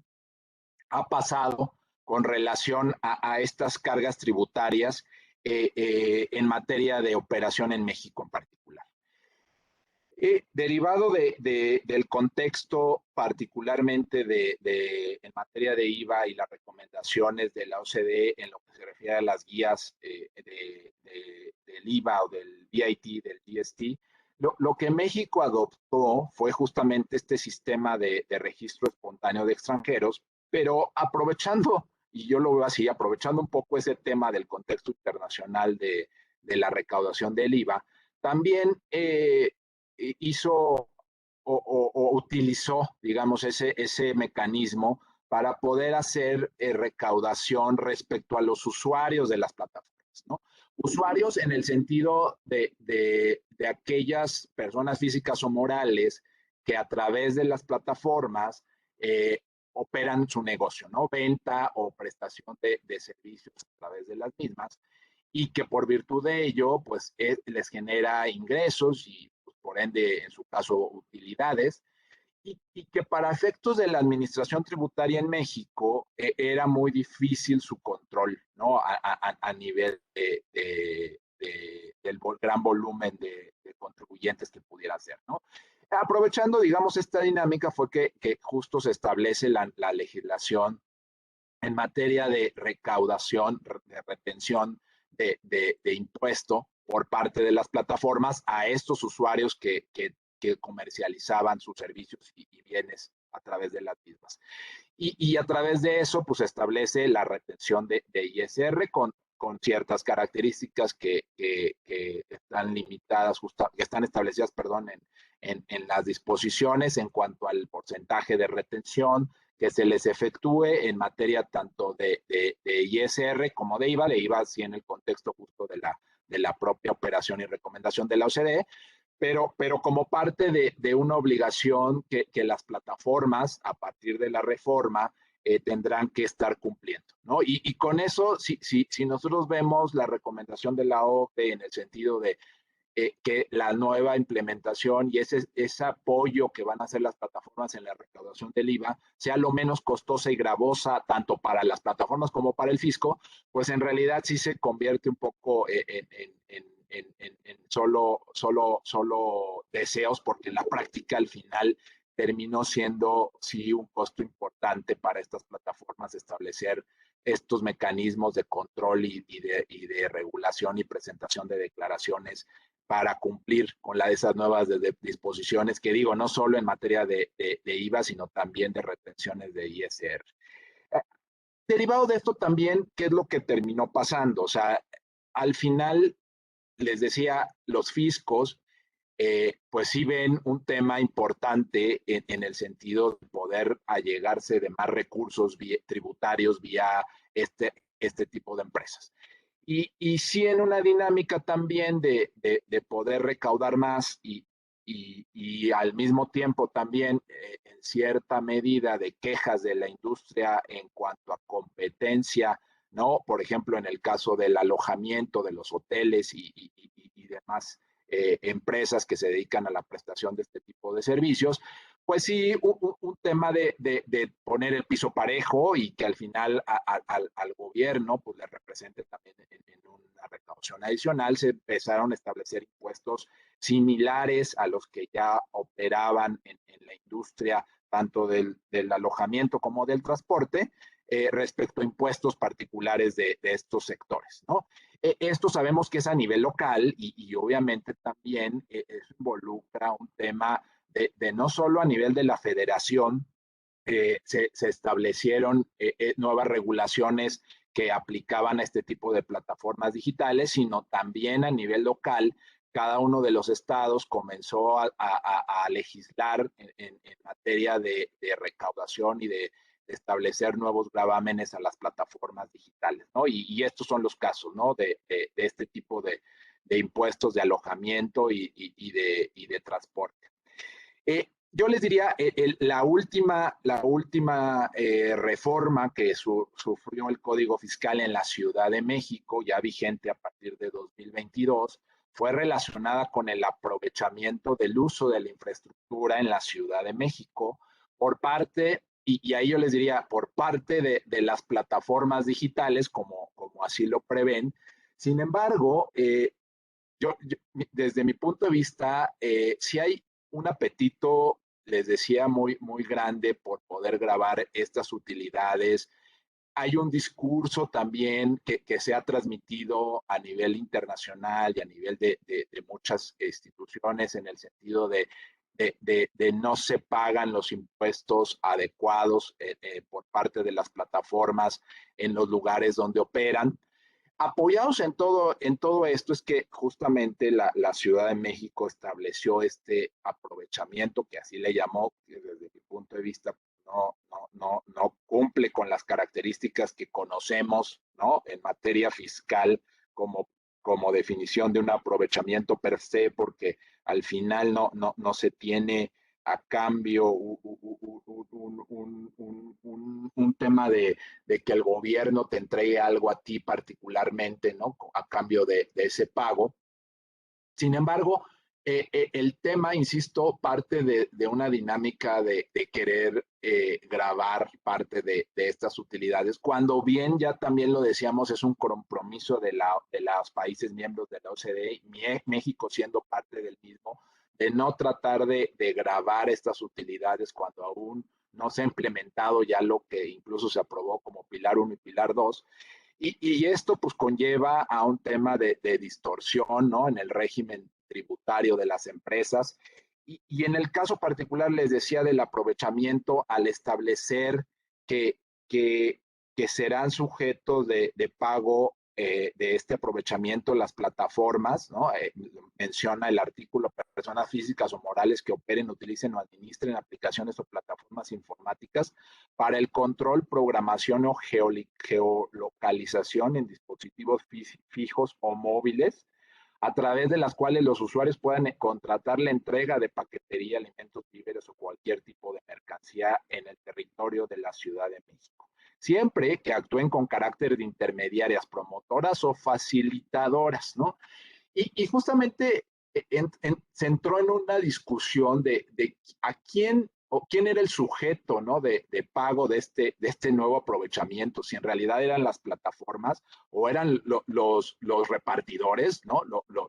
ha pasado con relación a estas cargas tributarias en materia de operación en México en particular. Derivado del contexto particularmente en materia de IVA y las recomendaciones de la OCDE en lo que se refiere a las guías del IVA o del VAT, del GST, lo que México adoptó fue justamente este sistema de registro espontáneo de extranjeros, pero aprovechando, y yo lo veo así, aprovechando un poco ese tema del contexto internacional de la recaudación del IVA, también hizo o utilizó, digamos, ese mecanismo para poder hacer recaudación respecto a los usuarios de las plataformas, ¿no? Usuarios en el sentido de aquellas personas físicas o morales que a través de las plataformas operan su negocio, ¿no? Venta o prestación de servicios a través de las mismas y que por virtud de ello, pues les genera ingresos y pues, por ende, en su caso, utilidades, y que para efectos de la administración tributaria en México era muy difícil su control, ¿no? A nivel del gran volumen de contribuyentes que pudiera hacer, ¿no? Aprovechando, digamos, esta dinámica fue que justo se establece la legislación en materia de recaudación, de retención de impuesto por parte de las plataformas a estos usuarios que comercializaban sus servicios y bienes a través de las mismas. Y a través de eso, pues establece la retención de ISR con ciertas características que están limitadas, que están establecidas, perdón, en las disposiciones en cuanto al porcentaje de retención que se les efectúe en materia tanto de ISR como de IVA sí en el contexto justo de la propia operación y recomendación de la OCDE, pero como parte de una obligación que las plataformas, a partir de la reforma, tendrán que estar cumpliendo, ¿no? Y con eso, si nosotros vemos la recomendación de la OCDE en el sentido de que la nueva implementación y ese apoyo que van a hacer las plataformas en la recaudación del IVA sea lo menos costosa y gravosa tanto para las plataformas como para el fisco, pues en realidad sí se convierte un poco en solo deseos, porque en la práctica al final terminó siendo sí un costo importante para estas plataformas establecer estos mecanismos de control y de regulación y presentación de declaraciones para cumplir con esas nuevas disposiciones que digo, no solo en materia de IVA, sino también de retenciones de ISR. Derivado de esto también, ¿qué es lo que terminó pasando? O sea, al final, les decía, los fiscos, pues sí ven un tema importante en el sentido de poder allegarse de más recursos tributarios vía este tipo de empresas. Y sí en una dinámica también de poder recaudar más y al mismo tiempo también en cierta medida de quejas de la industria en cuanto a competencia, ¿no? Por ejemplo, en el caso del alojamiento de los hoteles y demás empresas que se dedican a la prestación de este tipo de servicios, pues sí, un tema de poner el piso parejo y que al final al gobierno pues le represente también en una recaudación adicional. Se empezaron a establecer impuestos similares a los que ya operaban en la industria, tanto del alojamiento como del transporte, respecto a impuestos particulares de estos sectores, ¿no? Esto sabemos que es a nivel local y obviamente también eso involucra un tema de no solo a nivel de la federación, se establecieron nuevas regulaciones que aplicaban a este tipo de plataformas digitales, sino también a nivel local. Cada uno de los estados comenzó a legislar en materia de recaudación y de establecer nuevos gravámenes a las plataformas digitales, ¿no? Y estos son los casos, ¿no? De este tipo de impuestos de alojamiento y de transporte. Yo les diría, la última reforma que sufrió el Código Fiscal en la Ciudad de México, ya vigente a partir de 2022, fue relacionada con el aprovechamiento del uso de la infraestructura en la Ciudad de México por parte, y ahí yo les diría, por parte de las plataformas digitales, como así lo prevén. Sin embargo, desde mi punto de vista, si hay un apetito, les decía, muy grande por poder grabar estas utilidades. Hay un discurso también que se ha transmitido a nivel internacional y a nivel de muchas instituciones en el sentido de no se pagan los impuestos adecuados por parte de las plataformas en los lugares donde operan. Apoyados en todo esto es que justamente la Ciudad de México estableció este aprovechamiento, que así le llamó, que desde mi punto de vista no cumple con las características que conocemos, ¿no? En materia fiscal como definición de un aprovechamiento per se, porque al final no se tiene a cambio un tema de que el gobierno te entregue algo a ti particularmente, ¿no? A cambio de ese pago. Sin embargo, el tema, insisto, parte de una dinámica de querer grabar parte de estas utilidades, cuando bien ya también lo decíamos, es un compromiso de los países miembros de la OCDE, México siendo parte del mismo, de no tratar de grabar estas utilidades cuando aún no se ha implementado ya lo que incluso se aprobó como Pilar 1 y Pilar 2. Y esto pues conlleva a un tema de distorsión, ¿no? En el régimen tributario de las empresas. Y en el caso particular les decía del aprovechamiento al establecer que, que, que serán sujetos de pago de este aprovechamiento las plataformas, ¿no? Menciona el artículo personas físicas o morales que operen, utilicen o administren aplicaciones o plataformas informáticas para el control, programación o geolocalización en dispositivos fijos o móviles, a través de las cuales los usuarios puedan contratar la entrega de paquetería, alimentos, víveres o cualquier tipo de mercancía en el territorio de la Ciudad de México. Siempre que actúen con carácter de intermediarias, promotoras o facilitadoras, ¿no? Y justamente se entró en una discusión de a quién o quién era el sujeto, ¿no? De pago de este nuevo aprovechamiento, si en realidad eran las plataformas o eran los repartidores, ¿no?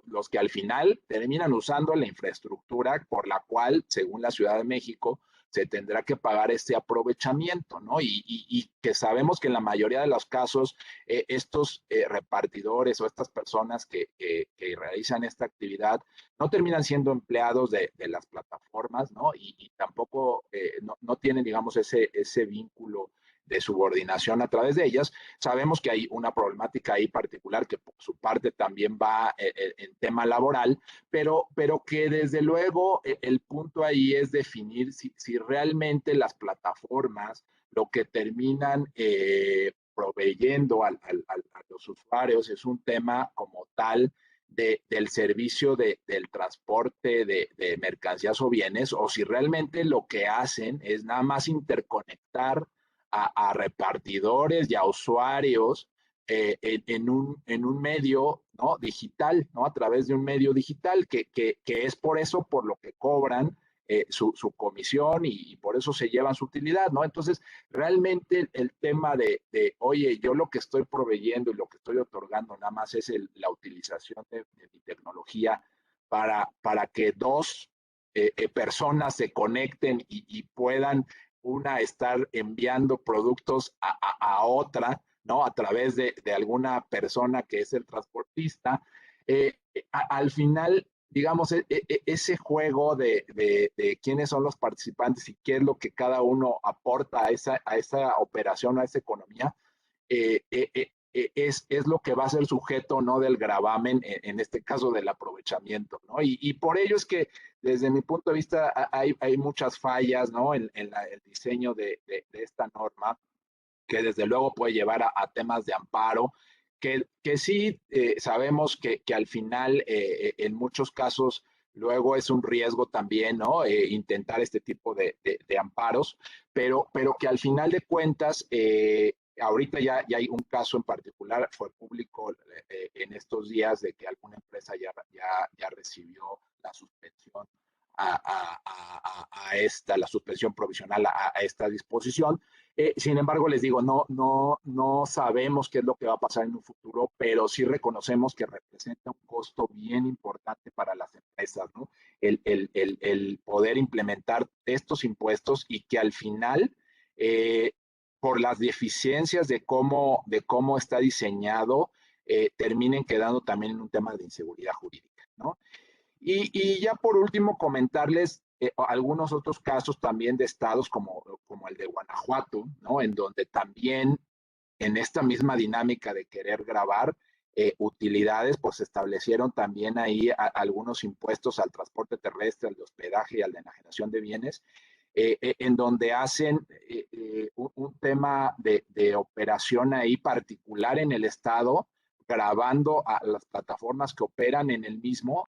Los que al final terminan usando la infraestructura por la cual, según la Ciudad de México, se tendrá que pagar este aprovechamiento, ¿no? Y que sabemos que en la mayoría de los casos estos repartidores o estas personas que realizan esta actividad no terminan siendo empleados de las plataformas, ¿no? Y tampoco no tienen, digamos, ese vínculo de subordinación a través de ellas. Sabemos que hay una problemática ahí particular que por su parte también va en tema laboral, pero que desde luego el punto ahí es definir si realmente las plataformas lo que terminan proveyendo a los usuarios es un tema como tal del servicio del transporte de mercancías o bienes, o si realmente lo que hacen es nada más interconectar a repartidores y a usuarios en un medio, ¿no? Digital, ¿no? A través de un medio digital, que es por eso por lo que cobran su comisión y por eso se llevan su utilidad, ¿no? Entonces, realmente el tema oye, yo lo que estoy proveyendo y lo que estoy otorgando nada más es la utilización de mi tecnología para que dos personas se conecten y puedan una estar enviando productos a otra, ¿no? A través de alguna persona que es el transportista. Al final, digamos, ese juego de quiénes son los participantes y qué es lo que cada uno aporta a esa operación, a esa economía, es lo que va a ser sujeto, ¿no? Del gravamen, en este caso del aprovechamiento, ¿no? Y por ello es que desde mi punto de vista hay muchas fallas, ¿no? En el diseño de esta norma, que desde luego puede llevar temas de amparo, que sí sabemos que al final en muchos casos luego es un riesgo también, ¿no? Intentar este tipo de amparos, pero que al final de cuentas, ahorita ya hay un caso en particular, fue público en estos días de que alguna empresa ya recibió la suspensión la suspensión provisional a esta disposición. Sin embargo, les digo, no sabemos qué es lo que va a pasar en un futuro, pero sí reconocemos que representa un costo bien importante para las empresas, ¿no? El poder implementar estos impuestos y que al final, por las deficiencias de cómo está diseñado, terminen quedando también en un tema de inseguridad jurídica, ¿no? Y ya por último, comentarles algunos otros casos también de estados como el de Guanajuato, ¿no? En donde también en esta misma dinámica de querer grabar utilidades, pues se establecieron también ahí algunos impuestos al transporte terrestre, al de hospedaje y al de enajenación de bienes, en donde hacen un tema de operación ahí particular en el estado, grabando a las plataformas que operan en el mismo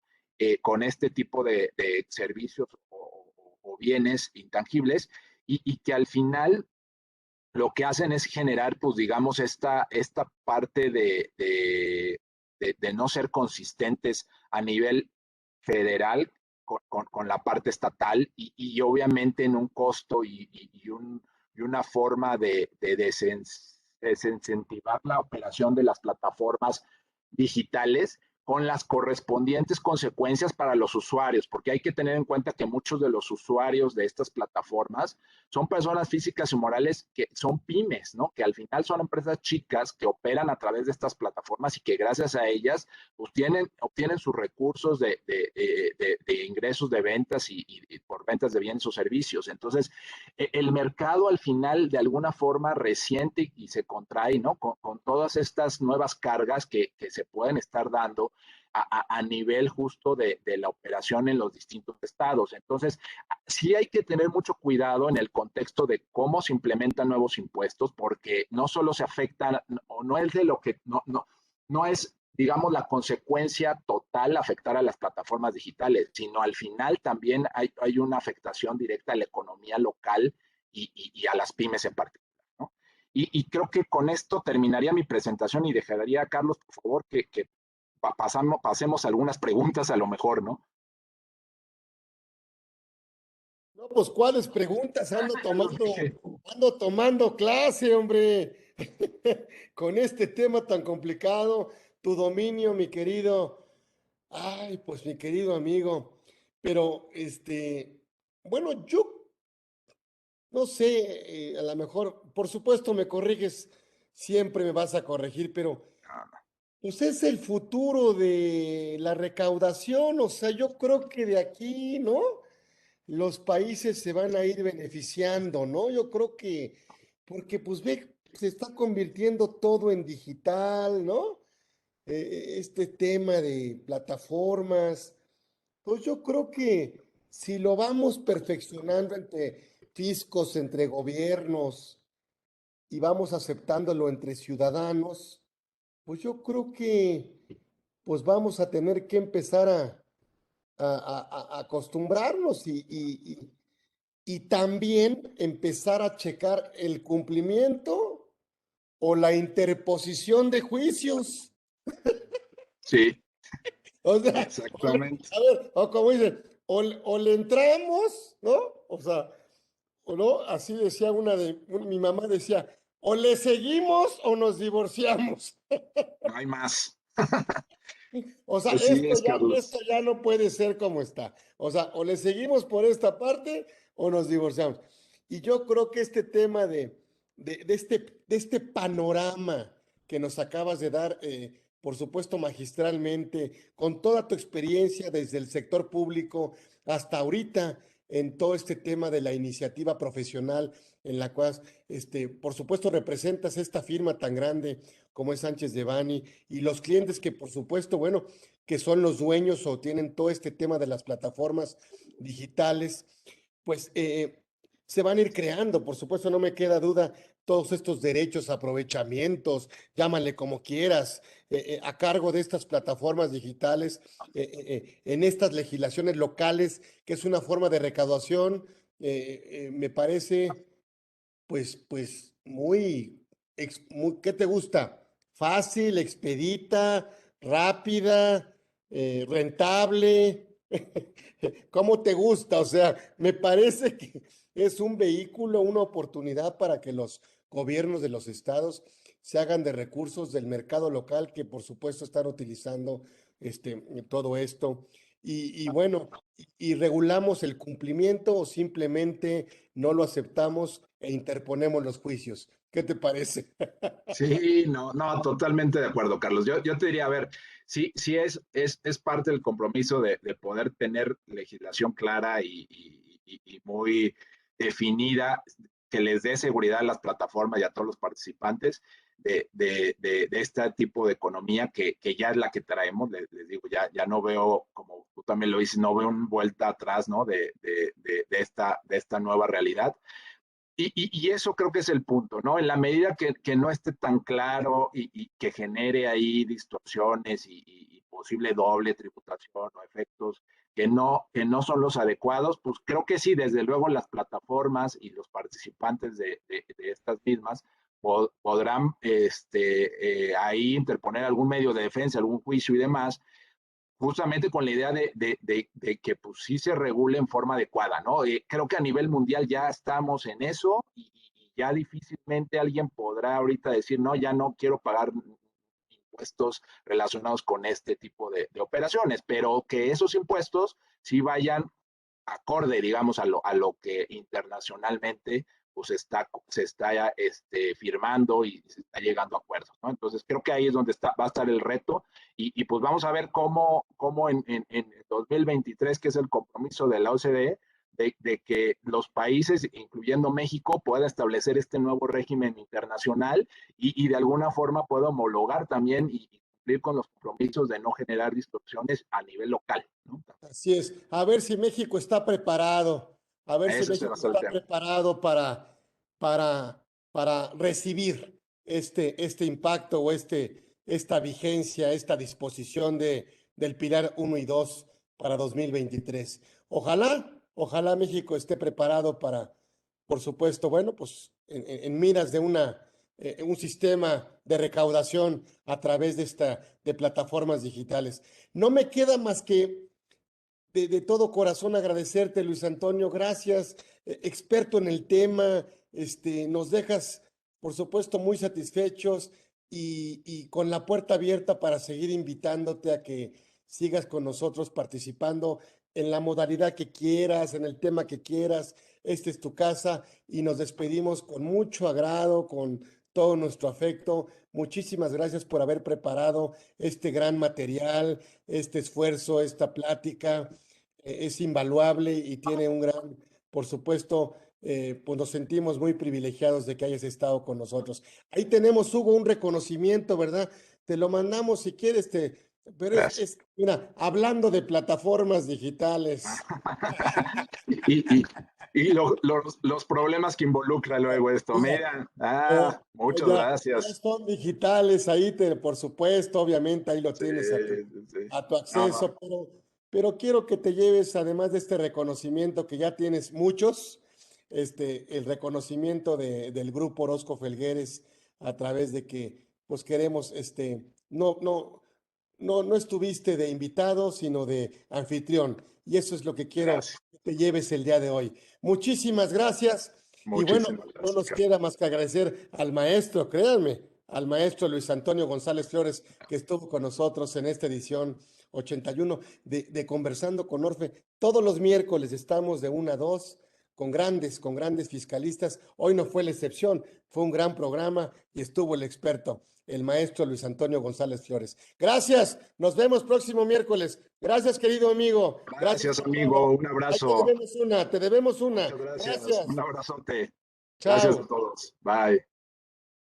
con este tipo de servicios o bienes intangibles y que al final lo que hacen es generar, pues digamos, esta parte de no ser consistentes a nivel federal con la parte estatal y obviamente en un costo y una forma de desincentivar la operación de las plataformas digitales con las correspondientes consecuencias para los usuarios, porque hay que tener en cuenta que muchos de los usuarios de estas plataformas son personas físicas y morales que son pymes, ¿no? Que al final son empresas chicas que operan a través de estas plataformas y que gracias a ellas obtienen sus recursos de ingresos de ventas y por ventas de bienes o servicios. Entonces, el mercado al final de alguna forma resiente y se contrae, ¿no? Con todas estas nuevas cargas que se pueden estar dando a nivel justo de la operación en los distintos estados. Entonces, sí hay que tener mucho cuidado en el contexto de cómo se implementan nuevos impuestos, porque no solo se afectan, o no es de lo que, no es, digamos, la consecuencia total afectar a las plataformas digitales, sino al final también hay una afectación directa a la economía local y a las pymes en particular, ¿no? Y creo que con esto terminaría mi presentación y dejaría a Carlos, por favor, que pasemos algunas preguntas a lo mejor, ¿no? No, pues cuáles preguntas, ando tomando clase, hombre, con este tema tan complicado, tu dominio, mi querido, ay, pues mi querido amigo, pero bueno, yo no sé, a lo mejor, por supuesto me corriges, siempre me vas a corregir, pero pues es el futuro de la recaudación, o sea, yo creo que de aquí, ¿no? Los países se van a ir beneficiando, ¿no? Yo creo que, porque pues ve, se está convirtiendo todo en digital, ¿no? Este tema de plataformas, pues yo creo que si lo vamos perfeccionando entre fiscos, entre gobiernos y vamos aceptándolo entre ciudadanos, pues yo creo que pues vamos a tener que empezar a acostumbrarnos y también empezar a checar el cumplimiento o la interposición de juicios. Sí, O sea, exactamente. o como dicen, o le entramos, ¿no? O sea, o no, así decía mi mamá decía, o le seguimos o nos divorciamos. No hay más. O sea, Así es, esto Carlos. ya no puede ser como está. O sea, o le seguimos por esta parte o nos divorciamos. Y yo creo que este tema de este panorama que nos acabas de dar, por supuesto, magistralmente, con toda tu experiencia desde el sector público hasta ahorita en todo este tema de la iniciativa profesional en la cual, por supuesto, representas esta firma tan grande como es Sánchez de Bani y los clientes que, por supuesto, bueno, que son los dueños o tienen todo este tema de las plataformas digitales, pues se van a ir creando, por supuesto, no me queda duda, todos estos derechos, aprovechamientos, llámale como quieras, a cargo de estas plataformas digitales, en estas legislaciones locales, que es una forma de recaudación, me parece pues ¿qué te gusta? Fácil, expedita, rápida, rentable. ¿Cómo te gusta? O sea, me parece que es un vehículo, una oportunidad para que los gobiernos de los estados se hagan de recursos del mercado local que por supuesto están utilizando todo esto. Y bueno, y regulamos el cumplimiento o simplemente no lo aceptamos e interponemos los juicios. ¿Qué te parece? Sí, no, totalmente de acuerdo, Carlos. Yo te diría, a ver, sí es parte del compromiso de poder tener legislación clara y muy definida que les dé seguridad a las plataformas y a todos los participantes de este tipo de economía que ya es la que traemos. Les digo, ya no veo, como tú también lo dices, no veo una vuelta atrás, ¿no? De esta nueva realidad. Y eso creo que es el punto, ¿no? En la medida que no esté tan claro y que genere ahí distorsiones y posible doble tributación o efectos que no son los adecuados, pues creo que sí, desde luego las plataformas y los participantes de estas mismas podrán ahí interponer algún medio de defensa, algún juicio y demás, justamente con la idea de que pues sí se regule en forma adecuada, ¿no? Creo que a nivel mundial ya estamos en eso y ya difícilmente alguien podrá ahorita decir, no, ya no quiero pagar impuestos impuestos relacionados con este tipo de operaciones, pero que esos impuestos sí vayan acorde, digamos, a lo que internacionalmente pues se está firmando y se está llegando a acuerdos, ¿no? Entonces creo que ahí es donde va a estar el reto y pues vamos a ver cómo en 2023, que es el compromiso de la OCDE, de que los países, incluyendo México, pueda establecer este nuevo régimen internacional y de alguna forma pueda homologar también y cumplir con los compromisos de no generar distorsiones a nivel local, ¿no? Así es. A ver si México está preparado, a ver si Ese va a México ser el está tema. preparado para, para recibir este impacto o esta vigencia, esta disposición del Pilar 1 y 2 para 2023. Ojalá México esté preparado para, por supuesto, bueno, pues en miras de un sistema de recaudación a través de plataformas digitales. No me queda más que de todo corazón agradecerte, Luis Antonio. Gracias, experto en el tema. Nos dejas, por supuesto, muy satisfechos y con la puerta abierta para seguir invitándote a que sigas con nosotros participando en la modalidad que quieras, en el tema que quieras. Esta es tu casa y nos despedimos con mucho agrado, con todo nuestro afecto. Muchísimas gracias por haber preparado este gran material, este esfuerzo, esta plática. Es invaluable y tiene un gran, por supuesto, pues nos sentimos muy privilegiados de que hayas estado con nosotros. Ahí tenemos, Hugo, un reconocimiento, ¿verdad? Te lo mandamos si quieres, pero Gracias. mira, hablando de plataformas digitales. y, y, los problemas que involucra luego esto. Ya, Mira, muchas ya gracias. son digitales, ahí por supuesto, obviamente, ahí lo Sí, tienes sí. a tu No, no. acceso, pero quiero que te lleves, además de este reconocimiento que ya tienes muchos, el reconocimiento del grupo Orozco Felgueres a través de que, pues queremos, no estuviste de invitado, sino de anfitrión, y eso es lo que quiero Gracias. que te lleves el día de hoy. Muchísimas gracias, y bueno, Muchísimas no gracias, nos Carlos. queda más que agradecer al maestro, créanme, al maestro Luis Antonio González Flores, que estuvo con nosotros en esta edición 81 de Conversando con Orfe. Todos los miércoles estamos de 1 a 2 con grandes fiscalistas. Hoy no fue la excepción, fue un gran programa y estuvo el experto, el maestro Luis Antonio González Flores. Gracias, nos vemos próximo miércoles. Gracias, querido amigo. Gracias Gracias, por amigo. todo. Un Ahí te abrazo. debemos una, te debemos una. Muchas gracias. Un Gracias. abrazote. Gracias a Chao. todos. Bye.